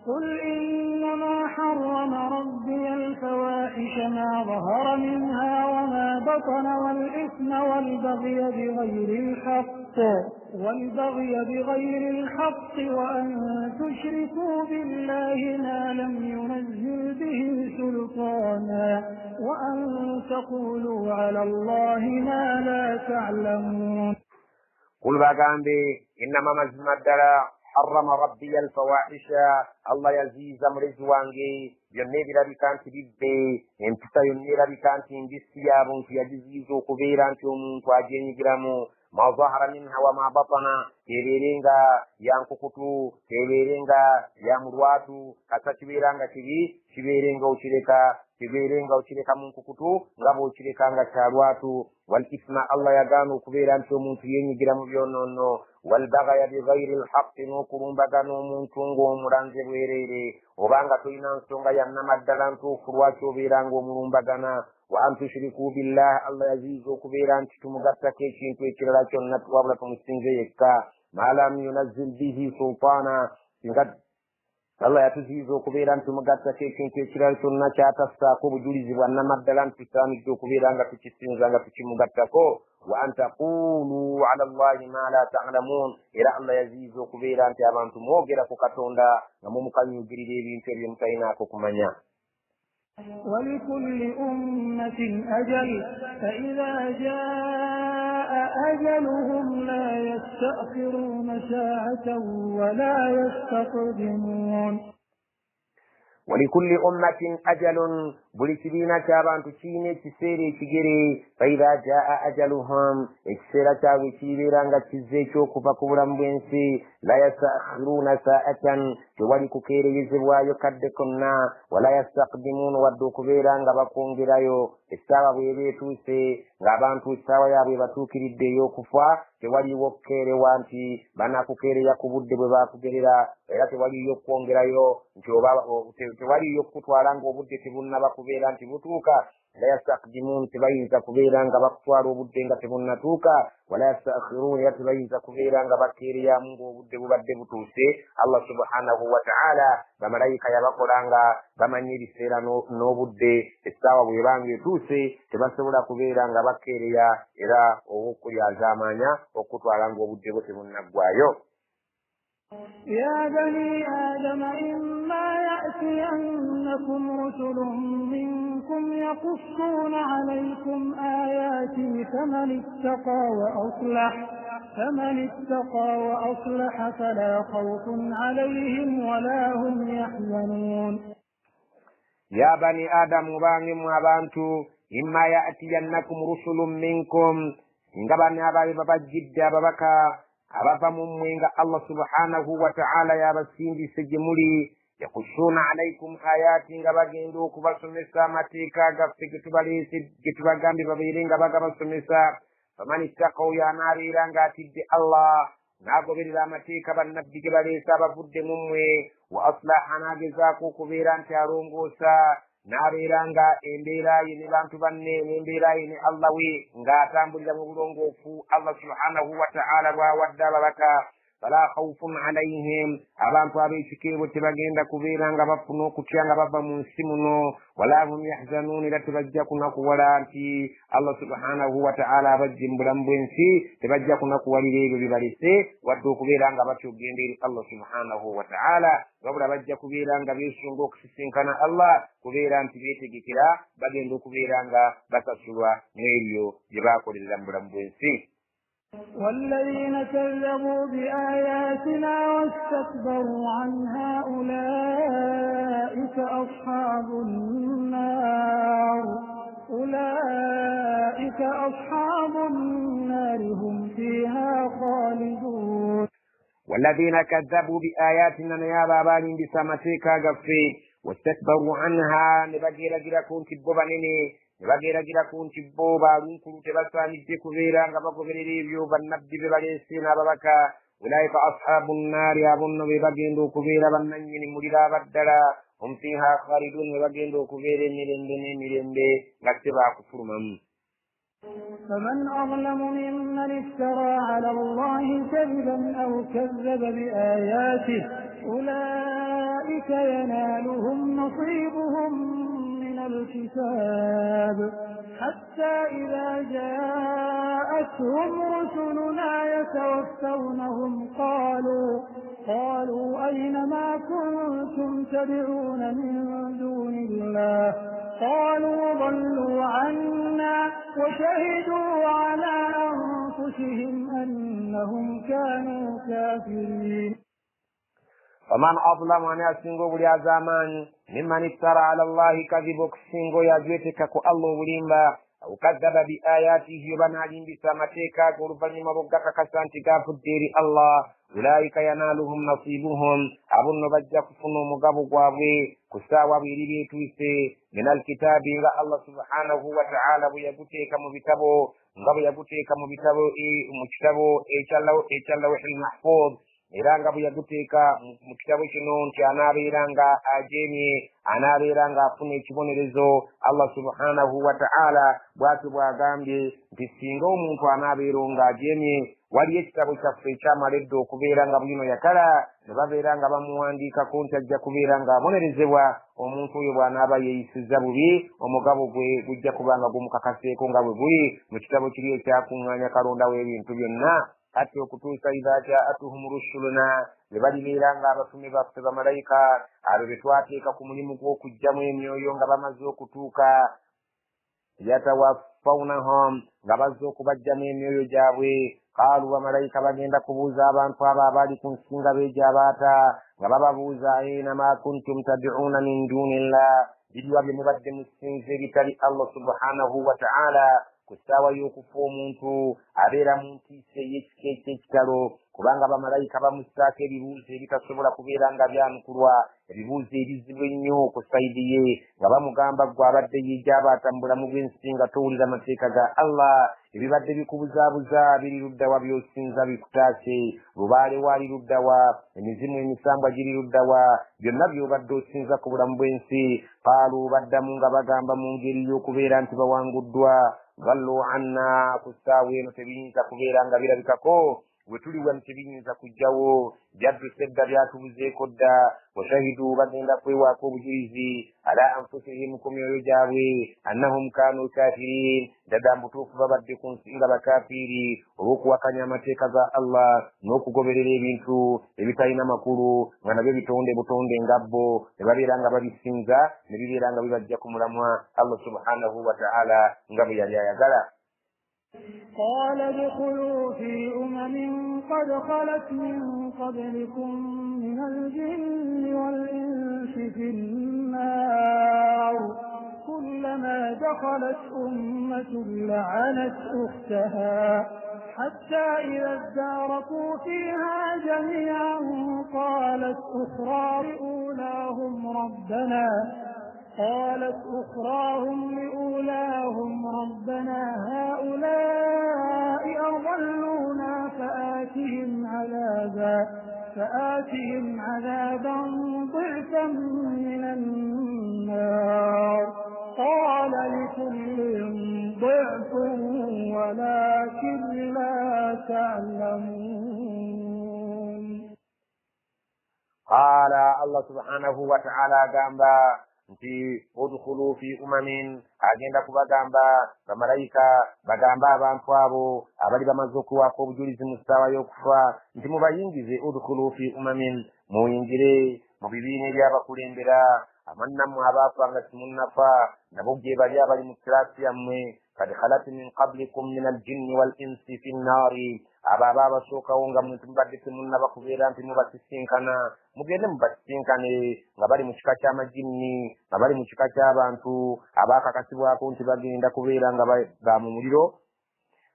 قل إنما حرم ربي الفواحش ما ظهر منها وما بطن والإثم والبغي بغير الحق وأن تشركوا بالله ما لم ينزل به سلطانا وأن تقولوا على الله ما لا تعلمون. قل باgambe إنما مزمدلا حرم ربي الفواحش الله يزيز مرزي wange byonna ebirabika nti bibbe empisa yonna erabika nti mbisi yaabo nti yagiziiza okubeera nti omuntu agyenyigiramu ma zahara minha wa ma batana keberenga yankukutu keberenga yamurwatu kasa kiberanga kiberenga ukireka munkukutu ngabo ukirekanga kyalwatu wal isma Allah yagano kubera nti omuntu yenyigira mu byonono wal bagaya bi ghairi al haqq n'okulumbagana omuntu ng'omulanze bwerere obanga tulina nsonga yannamaddala ntuufu lwaki obeeranga omulumbagana wa an tushriku billah Allah yaziiza okubeera nti tumugattako ekintu ekirala kyonna wabula tumusinze yekka ma lam yunazzil bihi sultaana singa Allah yatuziiza okubeera nti tumugattako ekintu ekirala kyonna kyatassaako obujulizi bwannamaddala nti tusaanidde okubeera nga tukisinza nga tukimugattako wa an taqulu ala Allahi ma la ta'lamun era Allah yaziiza okubeera nti abantu mwogera ku Katonda nga mumukanyugirira ebintu ebyo mutalinaako kumanya. ولكل أمة أجل فإذا جاء أجلهم لا يستأخرون ساعة ولا يستقدمون. ولكل أمة أجل بلسبينا كابان تشيني تسيري تجري فإذا جاء أجلهم اكسيرا تاوي تيبيرانغا تزيشو كفاكورا مبينسي لا يستأخرون ساعة توالي كيري يزوا يكدكنا ولا يستقدمون ودو كبيرانغا باكونجرايو استاوا بيبيتوسي ngabantu sawa yaabwe batuukiriddeyo okufa tewaliwo kukeerewa nti banakukeereya ku budde bwe baakugerera era tewaliyo kwongerayo nti tewaliyo kutwala ng'obudde tebunnaba kubeera nti butuuka la yastaqdimun tebayinza kubeera nga bakutwala obudde nga tebunnatuuka wala yastakhirun era tebayinza kubeera nga bakeereyamu ng'obudde bubadde butuuse. Allah subhanahu wa ta'ala bamalayika yabakolanga bamanyi ebiseera n'obudde essaawa bwebanga etuuse tebasobola kubeera nga bakeereya era okulyazaamanya okutwala ng'obudde bwe tebunnaggwayo. يا بني آدم إما يأتينكم رسل منكم يقصون عليكم آياتي فمن اتقى وأصلح فلا خوف عليهم ولا هم يحزنون. يا بني آدم بانهم وبانتو إما يأتينكم رسل منكم ngabani abaali babajjidde ababaka abava mu mmwe nga Allah subhanahu wa ta'ala yabasindise gye muli yakusuuna alaykum ayati nga bagenda okubasomesa amateeka gaffe ge tubagambye babeere nga bagabasomesa faman ittaqaw yanaabeera ng'atidde Allah n'agoberera amateeka bannabbi ge baleese abavudde mu mmwe wa aslaha n'agezaako okubeera nti alongoosa n'abeera nga embeera ye ne bantu banne n'embeera ye ne Allah we ng'atambulira mu bulongoofu Allah subhanahu wa ta'ala bw'awadde ababaka fala khawfun alayhim abantu ab'ekikeebo tebagenda kubeera nga bafuna okutya nga bava mu nsi muno wala hum yahzanuun era tebajja kunakuwala nti Allah subhanahu wa ta'ala abajja mu bulamu bw'ensi tebajja kunakuwalira ebyo bibalese wadde okubeera nga bakyogenda eri Allah subhanahu wa ta'ala wabula bajja kubeera nga beesunga okusisinkana Allah kubeera nti beetegekera bagenda okubeera nga basasulwa n'ebyo bye baakolerera mu bulamu bw'ensi. والذين كذبوا بآياتنا واستكبروا عنها أولئك أصحاب النار هم فيها خالدون. والذين كذبوا بآياتنا يا بابان بسمتيكا غفي واستكبروا عنها نبغيرا كنت بوبانيني nebageragera ku nti bo baalunkulu tebasaanidde kubeera nga bagoberera ebyo bannabbi be baleese n'ababaka ulaika ashabu nnaari abonno be bagenda okubeera bannannyini muliro abaddala hum fiha khalidun be bagenda okubeera emirembe n'emirembe nga tebaakufulumamu. فمن أظلم ممن افترى على الله كذبا أو كذب بآياته أولئك ينالهم نصيبهم من الكتاب حتى إذا جاءتهم رسلنا يتوفونهم قالوا أين ما كنتم تدعون من دون الله قالوا ضلوا عنا وشهدوا على أنفسهم أنهم كانوا كافرين. ومن أظلم أن يسنغو بلي أزامان ممن افترى على الله كذب كسنغو يجوتك كو الله بليمبا aw kazzaba bi ayatihi banalimbisa amateeka ag'oluvannyuma bogakakasa nti gavudde eri Allah ulaika yanaaluhum nasibuhum abo nno bajja kufuna omugabo gwabwe ku ssaawa bweri beetuuse min alkitaabi nga Allah subhanahu wa ta'ala bwe yaguteeka mu bitabo nga bwe yaguteeka mu bitabo mu kitabo ekya lawhil mahfuz era nga bwe yaguteeka mu kitabo kino nti anaabeeranga ajeemye anaabeeranga afuna ekibonerezo Allah subhanahu wa ta'ala bw'atyo bw'agambye nti singa omuntu anaabeera nga ajeemye waliyo ekitabo kyaffe ekyamala edda okubeera nga bwino yakala ne babeera nga bamuwandiikako nti ajja kubeera nga abonerezebwa omuntu oyo bw'anaaba yeeyisizza bubi omugabo gwe gujja kuba nga gumukakaseeko nga bwe guli mu kitabo kiri ekyakuŋŋaanya kalonda w'ebintu byonna ate okutuusa idha jaatuhum rusuluna bwe balibeera nga abatume baffe bamalayika abo be twateeka ku mulimu gw'okuggyamu emyoyo nga bamaze okutuuka yatawafawnahum nga bazze okubajjamu emyoyo gyabwe qaalu bamalayika bagenda kubuuza abantu abo abaali ku nsinga beegyabaata nga bababuuza aina ma kuntum tad'uuna min duunillah biriwa bye mubadde musinza ebitali Allah subhanahu wa ta'ala ku ssaawa y'okufa omuntu abeera mu ntiisa ey'ekika eky'ekitalo kubanga bamalayika bamussaako ebibuuzo ebitasobola kubeera nga byanukulwa ebibuuzo ebizibu ennyo ku sayidi ye nga bamugamba ggwe abadde yeegyabaata mu bulamu bw'ensi nga towulira amateeka ga Allah ebibadde bikubuzaabuza biri luddawa by'osinza bikutaase lubaale waali luddawa emizimu emisambwa giri luddawa byonna by'obadde osinza ku bulamu bw'ensi qaalu baddamu nga bagamba mu ngeri y'okubeera nti bawanguddwa gallu anna ku ssaawa eno tebiyinza kubeera nga birabikako we tuliwa tebiyinza kujjawo jadduse edda byatubuzeeko dda washahidu bagenda kwewaako obujulizi ala anfusihim ku myoyo gyabwe annahum kaanu kafirin ddada mbutuufu babadde ku nsi nga bakafiiri olw'okuwakanya amateeka ga Allah n'okugoberera ebintu ebitalina makulu nga nabyo bitonde butonde ngabbo ne babeera nga babisinza ne bibeera nga bibajja ku mulamwa Allah subhanahu wa ta'ala nga bwe yali ayagala. قال ادخلوا في قد خلت من قبلكم من الجن والإنس في النار كلما دخلت أمة لعنت أختها حتى إذا اداركوا فيها جميعا قالت أخراهم لأولاهم ربنا هؤلاء أضلونا فآتهم عذابا ضعفا من النار قال لكل ضعف ولكن لا تعلمون. قال الله سبحانه وتعالى gamba nti udkhulu fi umamin agenda kubagamba bamalayika bagamba abantu abo abali bamaze okuwaako obujulizi mu ssaawa y'okufa nti mubayingize udkhulu fi umamin muyingire mu bibiina ebyabakulembera amannammwe abaafa nga simunnafa nabo gye bali abali mu kiraasi yammwe kad khalat min qablikum min aljinni wal insi fi nnaari abo abaabasookawo nga mubadde temunnaba kubeera nti mubasisinkana mugende mubasisinkane nga bali mu kika ky'amajinni nga bali mu kika ky'abantu abaakakasibwako nti bagenda kubeera nga ba mu muliro.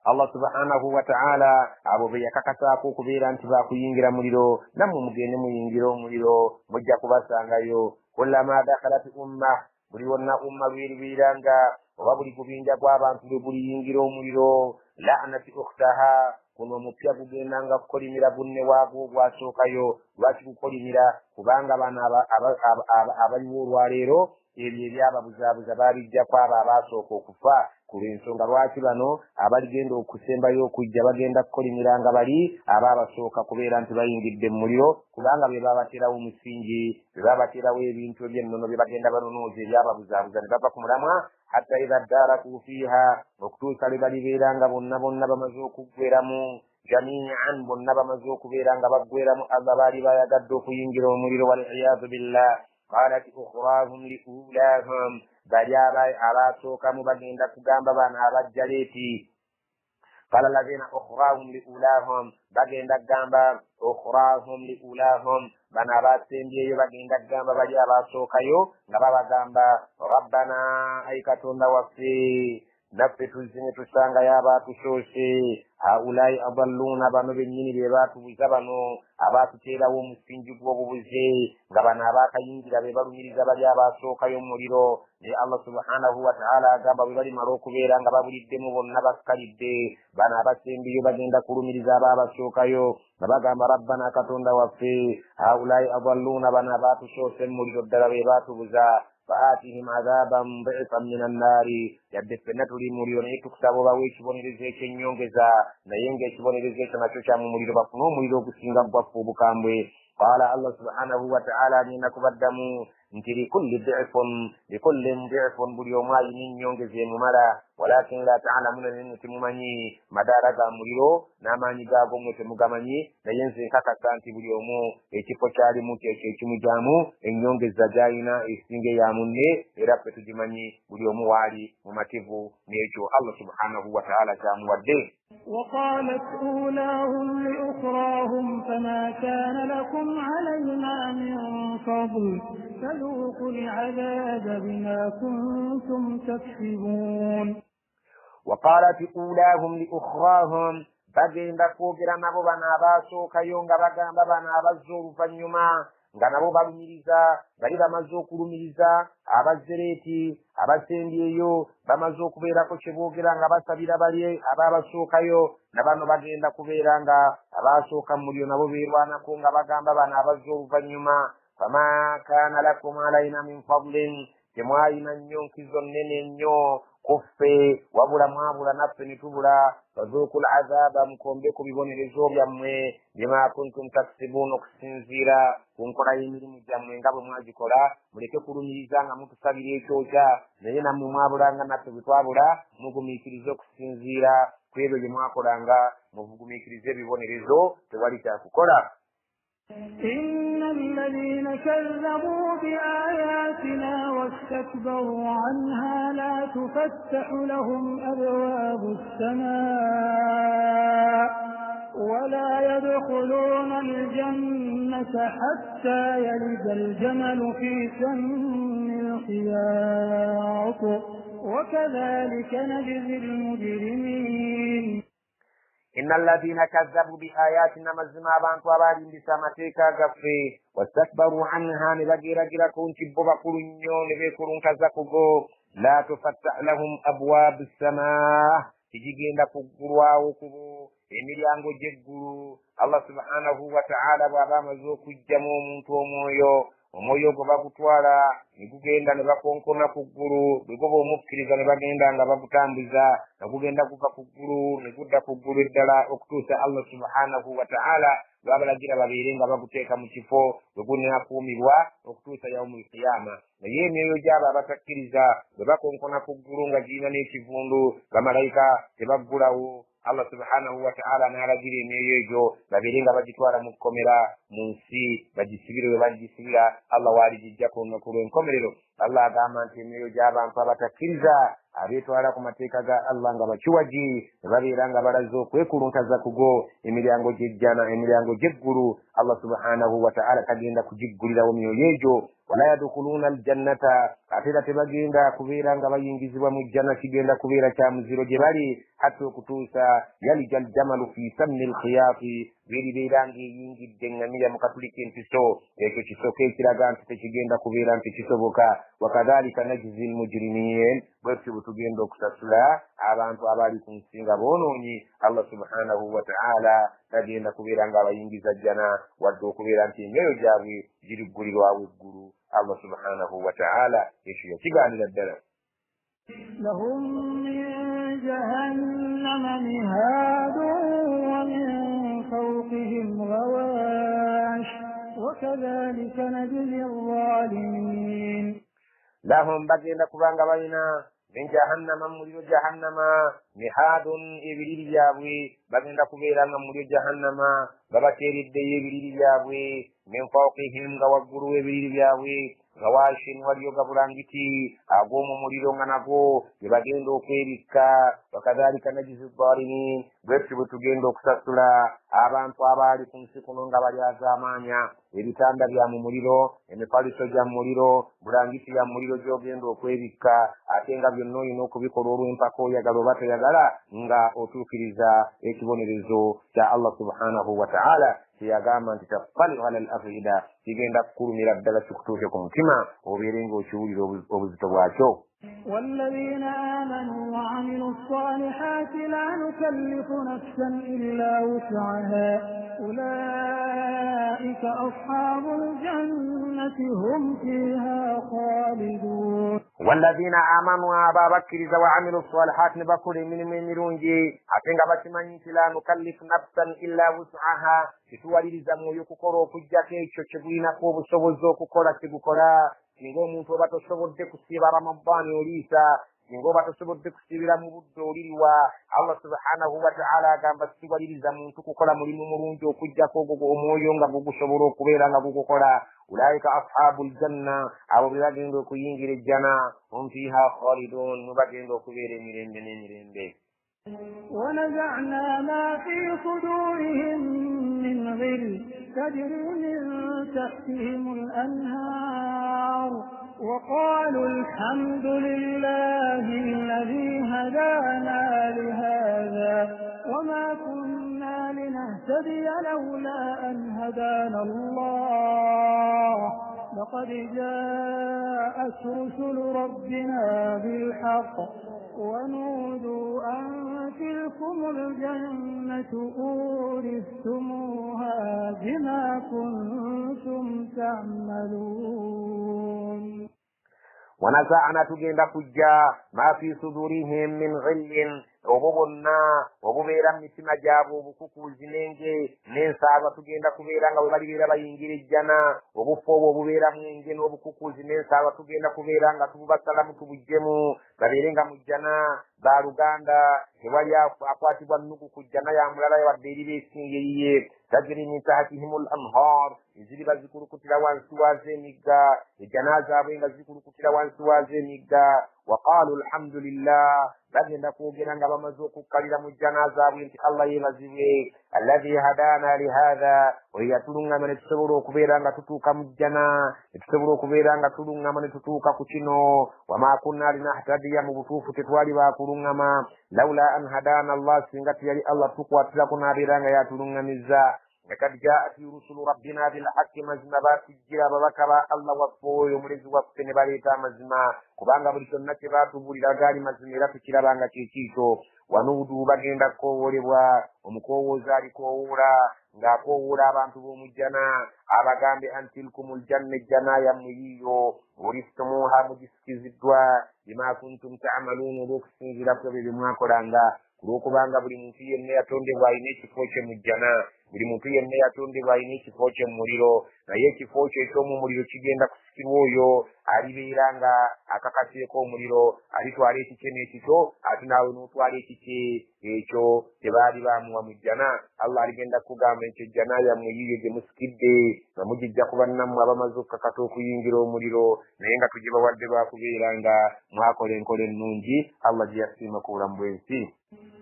Allah subhanahu wa ta'ala abo be yakakasaako okubeera nti baakuyingira muliro nammwe mugende muyingira omuliro mujja kubasangayo. kullama dakhalat umma buli wonna umma lweriwiranga oba buli gubinja gw'abantu bwe buliyingira omuliro la'anati ukhtaha kuno omupya gugendanga kukolimira bunne waagwo gwasookayo. lwaki gukolimira? kubanga bano abaliwo olwaleero ebyo ebyababuzaabuza babijjako abo abaasooka okufa ku lw'ensonga lwaki bano abaligenda okusembayo okujja bagenda kukolimira nga bali abaabasooka kubeera nti bayingidde mu muliro kubanga be babaterawo omusingi be babaterawo ebintu eby'ennono bye bagenda banonooza ebyababuzaabuza ne bava ku mulamwa hatta idha ddaraku fiiha okutuusa lwe balibeera nga bonna bamaze okuggweramu jamii'an bonna bamaze okubeera nga baggweramu Allah baali bayagadde okuyingira omuliro waliyaazu billah. qalat ukhraahum liulahum bali abaasookamu bagenda kugamba bano abajja leeti qala alladhina ukhraahum liulahum bagenda kugamba ukhraahum liulahum bano abaasembyeyo bagenda kugamba bali abaasookayo nga babagamba rabbana ay katonda waffe naffe tuzine tusanga y'abaatusoose haulai adalluuna bano bennyini be baatubuza bano abaatuteerawo omusingi gw'obubuze nga bano abaakayingira be balumiriza bali abaasookayo mu muliro naye Allah subhanahu wa ta'ala agamba bwe balimala okubeera nga babuliddemu bonna bakkalidde bano abasembiyo bagenda kulumiriza abaabasookayo nga bagamba rabbana katonda waffe haulai adalluuna bano abaatusoose mu muliro ddala be baatubuza فآتهم عذابا ضعفا من النار yadde ffenna tuli muliro naye tukusaba obawe ekibonerezo ekyennyongeza naye ng'ekibonerezo ekyo nakyo kya mu muliro bafune omuliro ogusinga gwaffe obukambwe qala Allah subhanahu wa ta'ala agenda kubaddamu nti likullin di'fun buli omu alina ennyongeza emumala walakin la ta'lamuna naye temumanyi madaala ga muliro n'amaanyi gaago mwe temugamanyi naye nze nkakasa nti buli omu ekifo kyalimu kyekyo ekimujaamu ennyongeza gy'alina esinga eya munne era ffe tugimanyi buli omu waali mu mativu n'ekyo Allah subhanahu wa ta'ala kyamuwadde. وقالت أولاهم لأخراهم فما كان لكم علينا من فضل فذوقوا العذاب بما كنتم تكسبون. وقالت أولاهم لأخراهم bagenda kwogera nabo bano abaasookayo nga bagamba bano abazze oluvannyuma nga nabo balumiriza bali bamaze okulumiriza abazereeti abasembyeyo bamaze okubeerako kye boogera nga basabira bali abaabasookayo na bano bagenda kubeera nga abaasooka mu muliro nabo beerwanako nga bagamba bano abazze oluvannyuma fama kaana lakum alayna min fadlin temwalina nnyo nkizo nnene nnyo kuffe wabula mwabula naffe ne tubula fazuuku al'azaaba mukombe ku bibonerezo byammwe bima kuntum taksibuuna okusinziira ku nkola y'emirimu gyammwe nga bwe mwagikola muleke kulumiriza nga mutusabira ekyokya naye nammwe mwabulanga naffe bwe twabula mugumiikirize okusinziira ku ebyo bye mwakolanga mugumiikirize ebibonerezo tewali kyakukola. إن الذين كذبوا بآياتنا واستكبروا عنها لا تفتح لهم أبواب السماء ولا يدخلون الجنة حتى يلج الجمل في سم الخياط وكذلك نجزي المجرمين. إن الذين كذبوا بآياتنا مزما بانتو أبالين بسامتيكا غفي واستكبروا عنها نبغيرا كون تبوبا كورنيو نبغيرون كذبوا لا تفتح لهم أبواب السماء تجيجين لكبروا وكبوا emilyango gy'eggulu Allah subhanahu wa ta'ala bw'aba amaze okugyamu omuntu omwoyo gwe bagutwala ne gugenda ne bakonkona ku ggulu bwe goba omukkiriza ne bagenda nga bagutambuza ne gugenda guva ku ggulu ne gudda ku ggulu eddala okutuusa Allah subhanahu wa ta'ala lwabalagira babeere nga baguteeka mu kifo bwe gunaakuumirwa okutuusa yawmul qiyama. naye emyoyo gy'abo abatakkiriza bwe bakonkona ku ggulu nga girina n'ekivundu bamalayika tebaggulawo Allah subhanahu wa ta'ala n'alagira emyoyo egyo babeere nga bagitwala mu kkomera mu nsi bagisibire we bagisibira Allah waali gijja ku lunaku lw'enkomerero. Allah agamba nti emyoyo gy'abantu abatakkiriza abeetwala ku mateeka ga Allah nga bakiwagi ne babeera nga balaze okwekuluntaza kugo emiryango gy'ejjana emiryango gy'eggulu Allah subhanahu wa ta'ala tagenda kugiggulirawo myoyo egyo. wala yadkhuluna aljannata ate era tebagenda kubeera nga bayingizibwa mu jjana kigenda kubeera kya muziro gye bali hatta okutuusa yalija aljamalu fi sammi alkhiyaafi beeribeera ng'eyingidde eŋŋamira mu katulika empiso ekyo kisoka ekiraga nti tekigenda kubeera nti kisoboka. wakadhalika najzi almujrimiin bwetyo bwe tugenda okusasula abantu abali ku nsi nga boonoonyi Allah subhanahu wa ta'ala tagenda kubeera nga abayingiza jjana wadde okubeera nti emyoyo gyabwe giriggulirwawo eggulu. Allah subhanahu wa ta'ala ekyo yakigaanira ddala. لهم من جهنم مهاد ومن فوقهم غواش وكذلك نجزي الظالمين. لهم bagenda kubanga balina min jahannama muliro jahannama mihadun ebiriri byabwe bagenda kubeera nga muliro jahannama babateereddeyo ebiriri byabwe min fawqihim nga waggulu w'ebiriri byabwe gawashin waliyo gabulangiti ag'omu muliro nga nago gye bagenda okwebikka wakadhalika najizi zzalimin bwetyo bwe tugenda okusasula abantu abaali ku nsi kuno nga bali az'amaanya ebitanda bya mu muliro emipaliso gya mu muliro bulangiti ya mu muliro gy'ogenda okwebikka ate nga byonna olina okubikola olw'empaka oyagala oba toyagala nga otuukiriza ekibonerezo kya Allah subhanahu wa ta'ala kyeyagamba nti tattali'u ala al-afida kigenda kukulumira ddala kikutuuke ku mutima obeere ng'okiwulira obuzito bwakyo. والذين آمنوا وعملوا الصالحات لا نكلف نفسا إلا وسعها أولئك أصحاب الجنة هم فيها خالدون. والذين آمنوا أبا بكر وعملوا الصالحات نبكر من مرونجي أتنغ باتماني لا نكلف نفسا إلا وسعها kituwaliriza mwoyo okukola okujjako ekyo kye bulinako obusobozi okukola kyegukola singa omuntu oba tosobodde kusiiba Ramadani oliisa singa oba tosobodde kusiibira mu budde oliriwa Allah subhanahu wa ta'ala agamba kituwaliriza muntu kukola mulimu mulungi okujjako ogwo omwoyo nga gugusobola okubeera nga gugukola ulaika ashabul janna abo be bagenda okuyingira ejjana hum fiha khalidun bagenda okubeera emirembe n'emirembe. ونزعنا ما في صدورهم من غل تجري من تحتهم الأنهار وقالوا الحمد لله الذي هدانا لهذا وما كنا لنهتدي لولا أن هدانا الله لقد جاءت رسل ربنا بالحق ونودوا أن تلكم الجنة أورثتموها بما كنتم تعملون. ونزعنا تجند كجا ما في صدورهم من غل obubonna obubeera mu mitima gyabwe obukukuuzi n'ensaba tugenda kubeera nga bwe balibeera bayingira ejjana obufu obwo obubeera mu enge n'obukukuuzi n'ensaba tugenda kubeera nga tububasalamu tubuggyemu babeere nga mu jjana baaluganda tewali akwatibwa nnugu ku jjana ya mulala wadde eriba esinga eriye tajiri min tahtihimul anhar eziriba zikulukutira wansi waazo emigga ejjana zaabwe nga zikulukutira wansi waazo emigga waqaalu alhamdulillah bagenda kwogera nga bamaze okukkalira mu jjana zaabwe nti Allah yeebazibwe alladhi hadaana lihadha oyo yatuluŋŋama ne tusobola okubeera nga tutuuka mu jjana ne tusobola okubeera nga tuluŋŋama ne tutuuka ku kino wama kunna linahtadiya mu butuufu tetwali baakuluŋŋama lawla an hadaana Allah singa teyali Allah tukwatirako n'abeera nga yatuluŋŋamizza لقد جاءت رسل ربنا بالحق مزما batujjira ababaka ba Allah waffe oyo omulezi waffe ne baleeta amazima kubanga buli kyonna kye baatubuulira gaali mazima era tukirabanga kyekiito wanuudu bagenda kukoowolebwa omukoowoozi alikoowoola ng'akoowoola abantu b'omujjana abagambe antilkumul janna ejjana yammwe yiyo oristumuha mugisikiziddwa bima kuntum ta'maluuna olw'okusinziira ku ebyo bye mwakolanga kulw'okubanga buli muntu yenna yatondebwa alina ekifo kye mu jjana buli muntu yenna yatondebwa alina ekifo kye mu muliro naye ekifo kye eky'omu muliro kigenda kusikirwa oyo alibeera nga akakaseeko omuliro alitwala ekike n'ekito ate naawe n'otwala ekike ekyo tebaali baamuwa mu jjana Allah aligenda kugamba nti ejjana yammwe yiyo gye musikidde nga mugijja ku bannammwe abamaze okukakata okuyingira omuliro naye nga tugibawadde lwakubeera nga mwakola enkola ennungi Allah gye yasiima ku bulamu bw'ensi.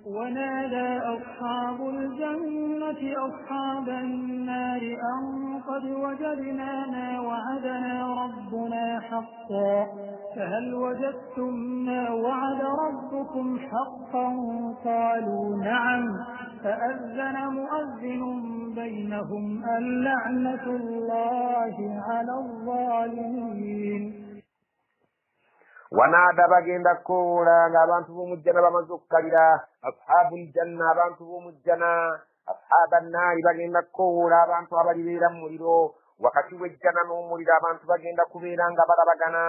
ونادى أصحاب الجنة أصحاب النار أن قد وجدنا ما وعدنا ربنا حقا فهل وجدتم ما وعد ربكم حقا قالوا نعم فأذن مؤذن بينهم اللعنة الله على الظالمين. wanaada bagenda koola ng'abantu b'omujjana bamaze okukkalira ashaabul janna abantu b'omujjana ashaaban naari bagenda koola abantu abalibeera mu muliro wakati w'ejjana n'omuliro abantu bagenda kubeera nga balabagana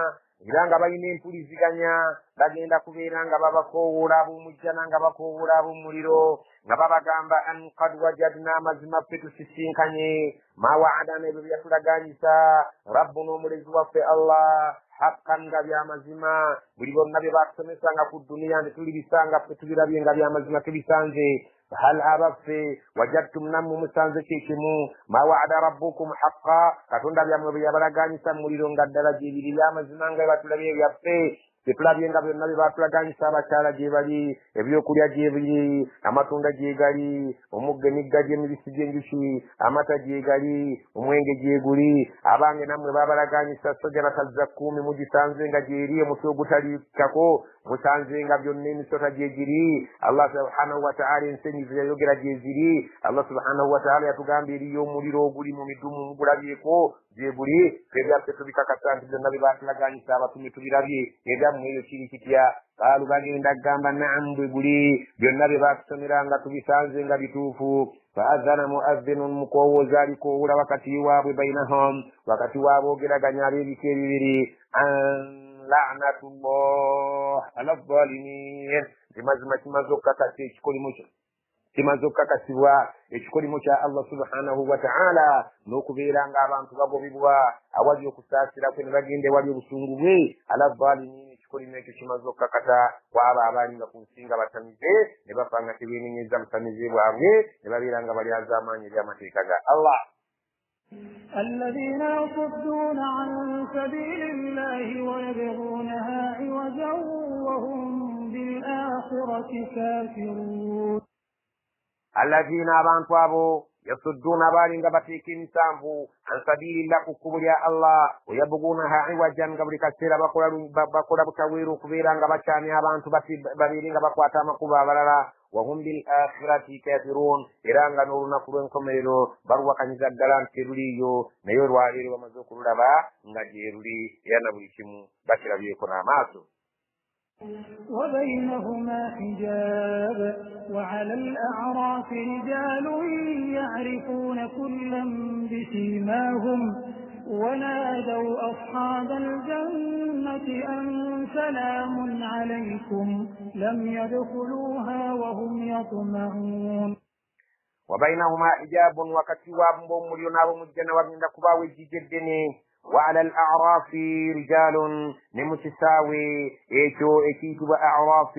era nga balina empuliziganya bagenda kubeera nga babakoowoola ab'omujjana nga bakoowoola ab'omuliro nga babagamba an qad wajadna amazima ffe tusisinkanye ma wa'adana ebyo byatulaganyisa rabbuna omulezi waffe Allah haqqan nga byamazima buli bonna bye batusomesanga ku dduniya ne tulibisanga ffe tubirabye nga byamazima tubisanze hal abaffe wajadtum nammu musanze kikimu ma wa'ada rabbukum haqqan katonda byamwe byabalaganyisa muliro nga ddala gyebiri byamazima nga batulabye byaffe tetulabye nga byonna bye batulaganyisa abakyala gye bali ebyokulya gye biri amatunda gye gali omugga emigga gy'emibisi gy'enjuki amata gye gali omwenge gye guli abange nammwe babalaganyisa sojarata zakkuumi mugisanze nga gyeri omutwe ogutalikako musanze nga byonna emisota gye giri Allah subhanahu wa ta'ala ensenyi ze yayogera gye ziri Allah subhanahu wa ta'ala yatugambye eriyo omuliro oguli mu midumu mugulabyeko gye guli febyaffe tubikakasa nti byonna bye batulaganyisa abatume tubirabye egammwe eyo kiri kitya qaalu bagenda kugamba naamu bwe guli byonna bye batusomera nga tubisanze nga bituufu faadhana muadhinun mukowooza alikowula wakati waabwe bainahum wakati waabwe ogeraganya ab'ebika ebibiri la'natullah ala zalimin mazima kimaze okukakasa ekikolimo kyo kimaze okukakasibwa ekikolimo kya Allah subhanahu wa ta'ala n'okubeera ng'abantu bagobibwa awali okusaasira kwe ne bagenda ewali obusungu bwe ala zalimin ekikolimo ekyo kimaze okukakasa kwabo abaali nga ku nsi nga batamize ne bafa nga tebeenenyeza butamize bwabwe ne babeera nga bali az'amaanyi ery'amateeka ga Allah. الذين يصدون عن سبيل الله ويبغونها عوجا وهم بالآخرة كافرون الذين abantu abo yasudduna bali nga bateeka emisanvu an sabilillah ku kkubo lya Allah wayabgunaha iwajan nga buli kaseera bakola butaweera okubeera nga bakyamya abantu babeere nga bakwata amakubo abalala wahum bil akhirati kafirun era nga n'olunaku lw'enkomerero baluwakanyiza ddala nti teruliiyo naye olwaleero bamaze okululaba nga gye ruli era na buli kimu bakirabyeko n'amaaso. وبينهما حجاب وعلى الأعراف رجال يعرفون كلا بسيماهم ونادوا أصحاب الجنة أن سلام عليكم لم يدخلوها وهم يطمعون وبينهما حجاب وكتواب مليون مجنة ومن كباوي جدني وعلى الأعراف رجال نمتساوي إيشو إكيتو بأعراف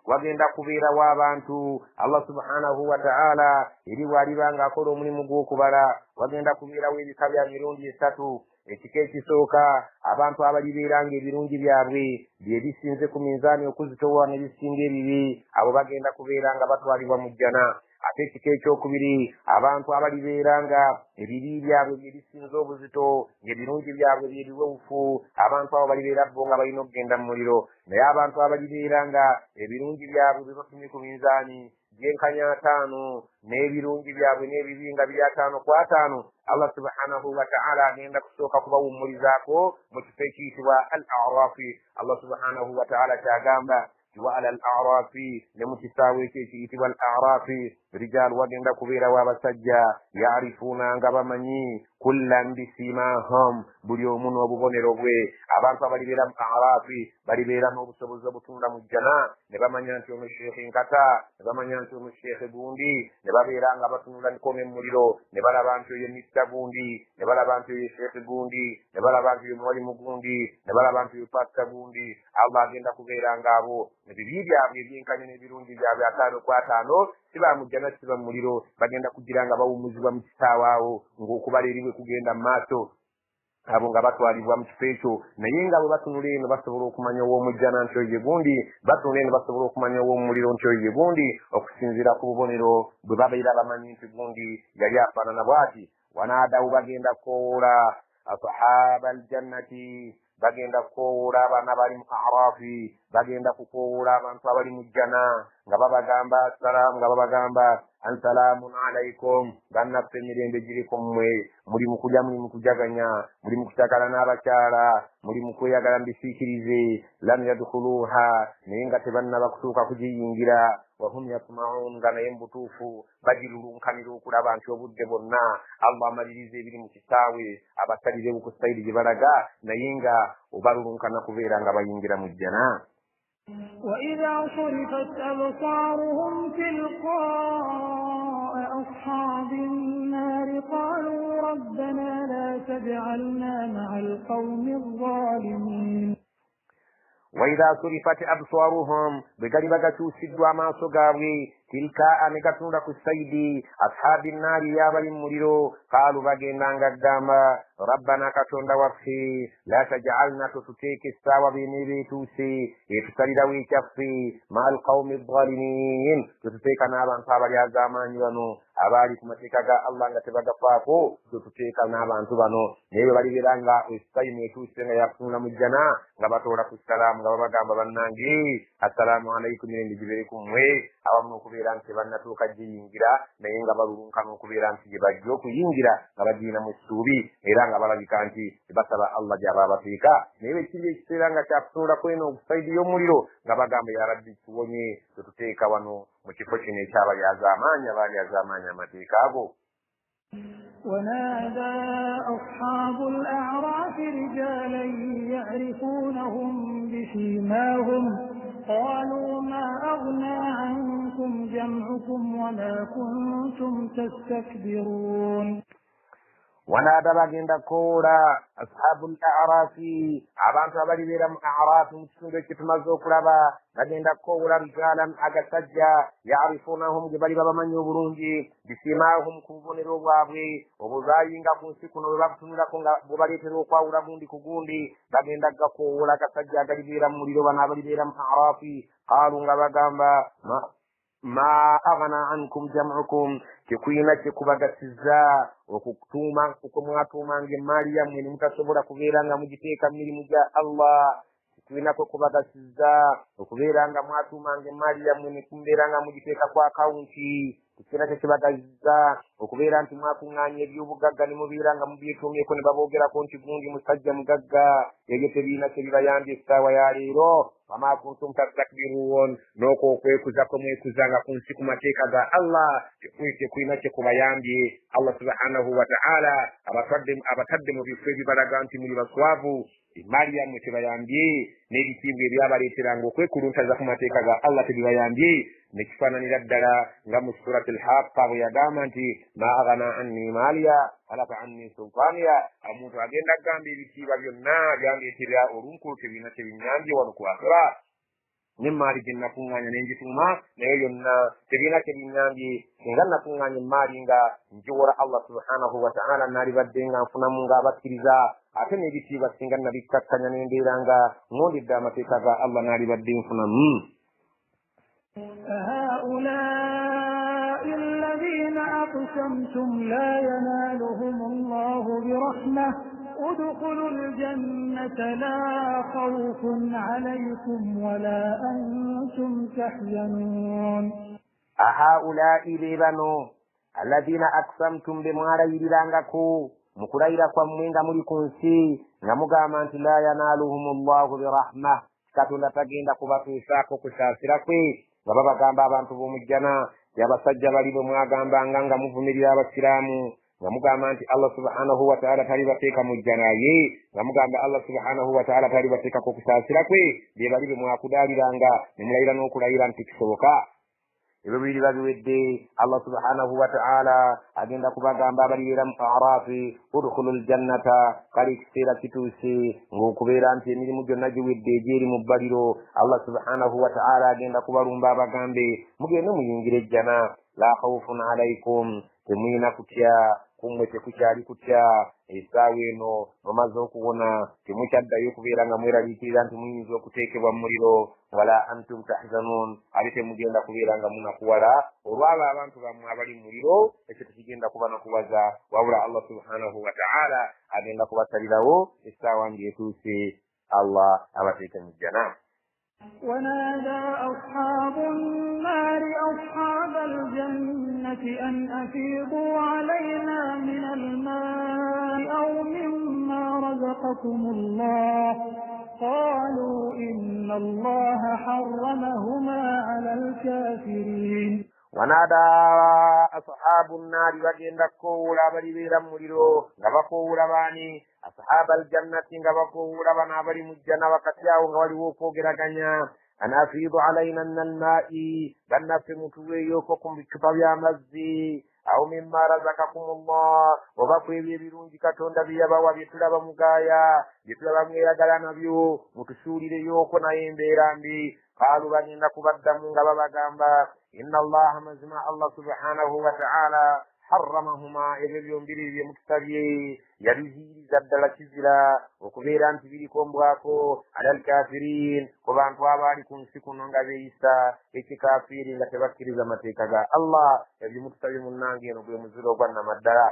وغند كبيرا وابانتو الله سبحانه وتعالى إلي واريبان غاكورو مني مغو كبارا وغند كبيرا ويبي كبيرا ميرونجي ستو ekikeeki sooka abantu abalibeeranga ebirungi byabwe byebisinze ku minzaani okuzitowa ne bisinga ebibi abo bagenda kubeera nga batwalibwa mu jjana ate ekika ekyokubiri abantu abalibeeranga ebibi byabwe byebisinze obuzito ng'ebirungi byabwe byebiwewufu abantu abo balibeera bo nga balina okugenda mu muliro naye abantu abalibeeranga ebirungi byabwe byebafunye ku minzaani byenkanya 5 n'ebirungi byabwe n'ebibi nga biri 5 ku 5 Allah subhanahu wa ta'ala agenda kusooka kubawummulizaako mu kifo ekiyitibwa al-a'rafi Allah subhanahu wa ta'ala kyagamba وعلى الأعراف لمتساوي كيتي والأعراف رجال وجند كبيرة وبسجا يعرفون غبمني كلا بسيماهم بليومون وبغنروا أبان فبالي بيرام أعراف بالي بيرام وبسبوزبطون مجنا نبا منيانتون الشيخ انكتا نبا منيانتون الشيخ بوندي نبا بيرام غبطون لنكم موليرو نبا لبانتو يميستا بوندي نبا لبانتو الشيخ بوندي نبا لبانتو يمولي مبوندي نبا لبانتو يفاتا بوندي الله جند كبيرة غابو nebibi byabwe ebyenkanya n'ebirungi byabwe 5 ku 5 siba mu jjana siba mu muliro bagenda kugira nga bawummuzibwa mu kitaawo ng'okubaliriwe kugenda mu maaso abo nga batwalibwa mu kifo ekyo naye nga bwe batunula eno basobola okumanya ow'omujjana nti oyo ye gundi batunula eno basobola okumanya ow'omuliro nti oyo ye gundi okusinziira ku bubonero bwe babeera bamanyi nti gundi yali afaanana bw'ati wanaadawo bagenda kukowoola ashaba aljannati bagenda kukowoola abaana bali mu arafi bagenda kukowoola abantu abali mu jjana nga babagamba salaamu nga babagamba ansalaamun alaikum bannaffe emirembe giriko mmwe muli mu kulya muli mu kujaganya muli mu kutakala n'abakyala muli mu kweyagala mbisiikirize lam yadkhuluha naye nga tebannaba kutuuka kugiyingira wahum yatma'un nga naye mbutuufu bagirulunkanira okulaba nti obudde bwonna Allah amaliriza ebiri mu kisaawe abasalire bukusayidi gye balaga naye nga obalulunkana kubeera nga bayingira mu jjana. وإذا صرفت أبصارهم تلقاء أصحاب النار قالوا ربنا لا تجعلنا مع القوم الظالمين وإذا صرفت أبصارهم بقريبا توسدوا ما صغاوي tilka anekatunda ku saidi ashabi nnari yabali muliro qalu bagendanga gamba rabbana katonda waffe la tajalna tututeeke essaawa byenebeetuuse etusalirawo ekyaffe ma alqawmi adh-dhalimin tututeeka n'abantu abali ag'amaanyi bano abaali ku mateeka ga allah nga tebagafaako tututeeka n'abantu bano naye bwe balibeera nga esitayimu etuuse nga yakutunula mu jjana nga batoola ku salaamu nga babagamba bannange assalaamu alaikum mirembe gibeere ku mmwe awamu n'okubeera nti tebannatuuka giyingira naye nga balulunkana okubeera nti gye bajja okuyingira nga bagiinamu essuubi era nga balabika nti basaba allah gy'aba abateeka naye bwekiri ekiseera nga kyakutunulako eno ogusaidi y'omuliro nga bagamba ya rabbi tuwonye tetuteeka wano mu kifo kino ekyabali az'amaanyi abaali az'amaanyi amateeka ago. ونادى أصحاب الأعراف رجالا يعرفونهم بسيماهم قالوا ما أغنى عنكم جمعكم وما كنتم تستكبرون. ونادى bagenda kola ashabul a'rafi abantu abali beera mu a'rafi mu kitundu ekitumaze okulaba bagenda kola rijalan agasajja yarifunahum gye bali babamanyi obulungi bisimahum ku bubonero bwabwe obuzayinga ku nsi kuno bwe bakutunulako nga bwe baleetera okwawula gundi ku gundi bagenda gakowola agasajja agalibeera mu muliro bano abalibeera mu a'rafi qalu nga bagamba ma aghna ankum jam'ukum tekuyina kyekubagasiza okutuuma okumwatuumanga emaali yammwe ne mutasobola kubeera nga mugiteeka mu mirimu gya allah tekuyinako kubagasiza okubeera nga mwatuumanga emaali yammwe ne kumbeera nga mugiteeka ku akawunti tekiyina kyekibagasiza okubeera nti mwakuŋŋaanya ebyobugagga ne mubeera nga mubyetuumyeko ne baboogerako nti gundi musajja mugagga ebyo tebiina kyebibayambye essaawa ya leero wama kuntum tastakbiruun n'okwo okwekuza kwe mwekuzanga ku nsi ku mateeka ga allah tekuyina kyekubayambye allah subhanahu wa ta'ala abatadde mu bifo ebibalaga nti muli baswavu emaali yammwe tebayambye n'ebitiibwa ebyabaleeteranga okwekuluntaza ku mateeka ga allah tebibayambye nekifaananira ddala nga mu surati al-haqqa bwe yagamba nti ma aghna anni maaliya halaka anni sultaniya omuntu agenda agamba ebitiibwa byonna byandeetera olunkulu tebiina tebinyambye wano ku akhira n'emaali gye nakuŋŋaanya n'engituuma naye yonna tebiina tebinyambye singa nakuŋŋaanya emaali nga njiwola allah subhanahu wa ta'ala naalibadde nga nfunamu ng'abakkiriza ate n'ebitiibwa singa nabikkakkanya n'embeera nga ŋŋondedde amateeka ga allah naalibadde nfunamu. هؤلاء الذين أقسمتم لا ينالهم الله برحمة ادخلوا الجنة لا خوف عليكم ولا أنتم تحزنون. أهؤلاء ببنو الذين أقسمتم بمغريرانكو mukulayira kwammwe nga muli ku nsi nga mugamba nti la yanaaluhum llahu birahma katonda tagenda kubatuusaako kusaasira kwe nga babagamba abantu b'omujjana yabasajja bali bwe mwagambanga nga muvumirira abasiraamu nga mugamba nti allah subhanahu wa ta'ala talibateeka mu jjana ye nga mugamba allah subhanahu wa ta'ala talibateekako kusaasira kwe bye bali bwe mwakudaaliranga ne mulayira n'okulayira nti kisoboka. ebyo biriba biwedde allah subhanahu wa ta'ala agenda kubagamba abalibeera mu a'rafi udkhulu ljannata kale ekiseera kituuse ng'okubeera nti emirimu gyonna giwedde egyeri mu bbaliro allah subhanahu wa ta'ala agenda kubalumba abagambe mugende muyingire ejjana la khawfun alaikum temuyina kutya kummwe tekukyali kutya essaawa eno mumaze okuwona temukyaddayo okubeera nga mweraliikirira nti muyinza okuteekebwa mu muliro wala antum tahzanuun ate temugenda kubeera nga munakuwala olwabo abantu bammwe abali mu muliro ekyo tekigenda kuba nakuwaza wabula allah subhanahu wa ta'ala agenda kubasalirawo essaawa ng'etuuse allah abateeke mu jjana. ونادى أصحاب النار أصحاب الجنة أن أفيضوا علينا من الماء أو مما رزقكم الله قالوا إن الله حرمهما على الكافرين. ونادى أصحاب النار bagenda koowula abalibeera mu muliro nga bakoowula baani أصحاب الجنة nga bakoowula bano abali mu jjana wakati awo nga waliwo okwogeraganya an afiidu alayna min almaa'i bannaffe mutuweeyoko ku bicupa by'amazzi aw mimma razakakumullah oba ku ebyo ebirungi katonda bye yabawa bye tulaba mugaaya bye tulaba mweyagala nabyo mutusuulireyoko naye embeera mbi qaalu bagenda kubaddamu nga babagamba inna allaha mazima Allah subhanahu wa ta'ala harramahuma ebyo byombiri byemutusabye yabiziriza ddala kizira okubeera nti birikombwako alal kafirin ku bantu abaali ku nsi kuno nga beeyisa ekikafiri nga tebakkiriza amateeka ga Allah ebyemutusabye munnange eno gwe muziro ogwannamaddala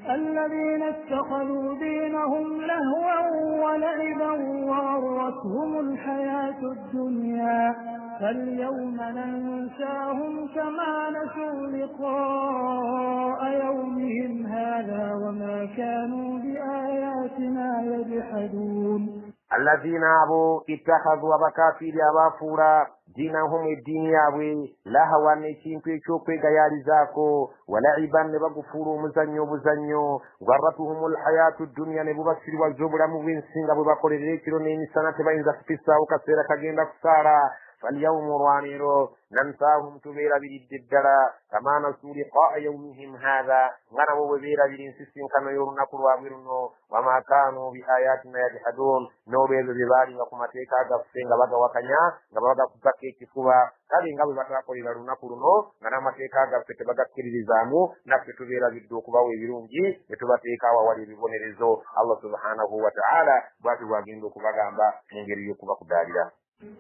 الذين اتخذوا دينهم لهوا ولعبا وغرتهم الحياة الدنيا فاليوم ننساهم كما نسوا لقاء يومهم هذا وما كانوا بآياتنا يجحدون الذين أبوا اتخذوا أبكافير أبافورا دينهم الدين يابوي لهوا نيشين كيشوكي غياليزاكو ولعبا نبغفورو مزنيو بزنيو غرتهم الحياة الدنيا نبغسر والزبرا مبين سنغا ببقر ريكيرو نيني سنة بين زفتا وكسيرا كجين كسارا فاليوم روانيرو ننساهم تبيرا بالددرا كما نسوا لقاء يومهم هذا غنموا ببيرا بالانسسين كانوا يرون كروابيرنو وما كانوا بآياتنا يجحدون نوبيز بباري وكمتيكا غفين غباغا وكنيا غباغا كبكي كفوا كالي غبي بطا قولي لرون كرونو غنمتيكا غفين تبغا كريزامو نفس تبيرا بالدوكوا ويرونجي يتبتيكا ووالي ببونيرزو الله سبحانه وتعالى باتي واغندو كبغامبا ننجري يكبا كداريا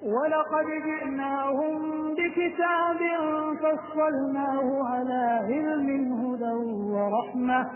ولقد جئناهم بكتاب فصلناه على علم هدى ورحمة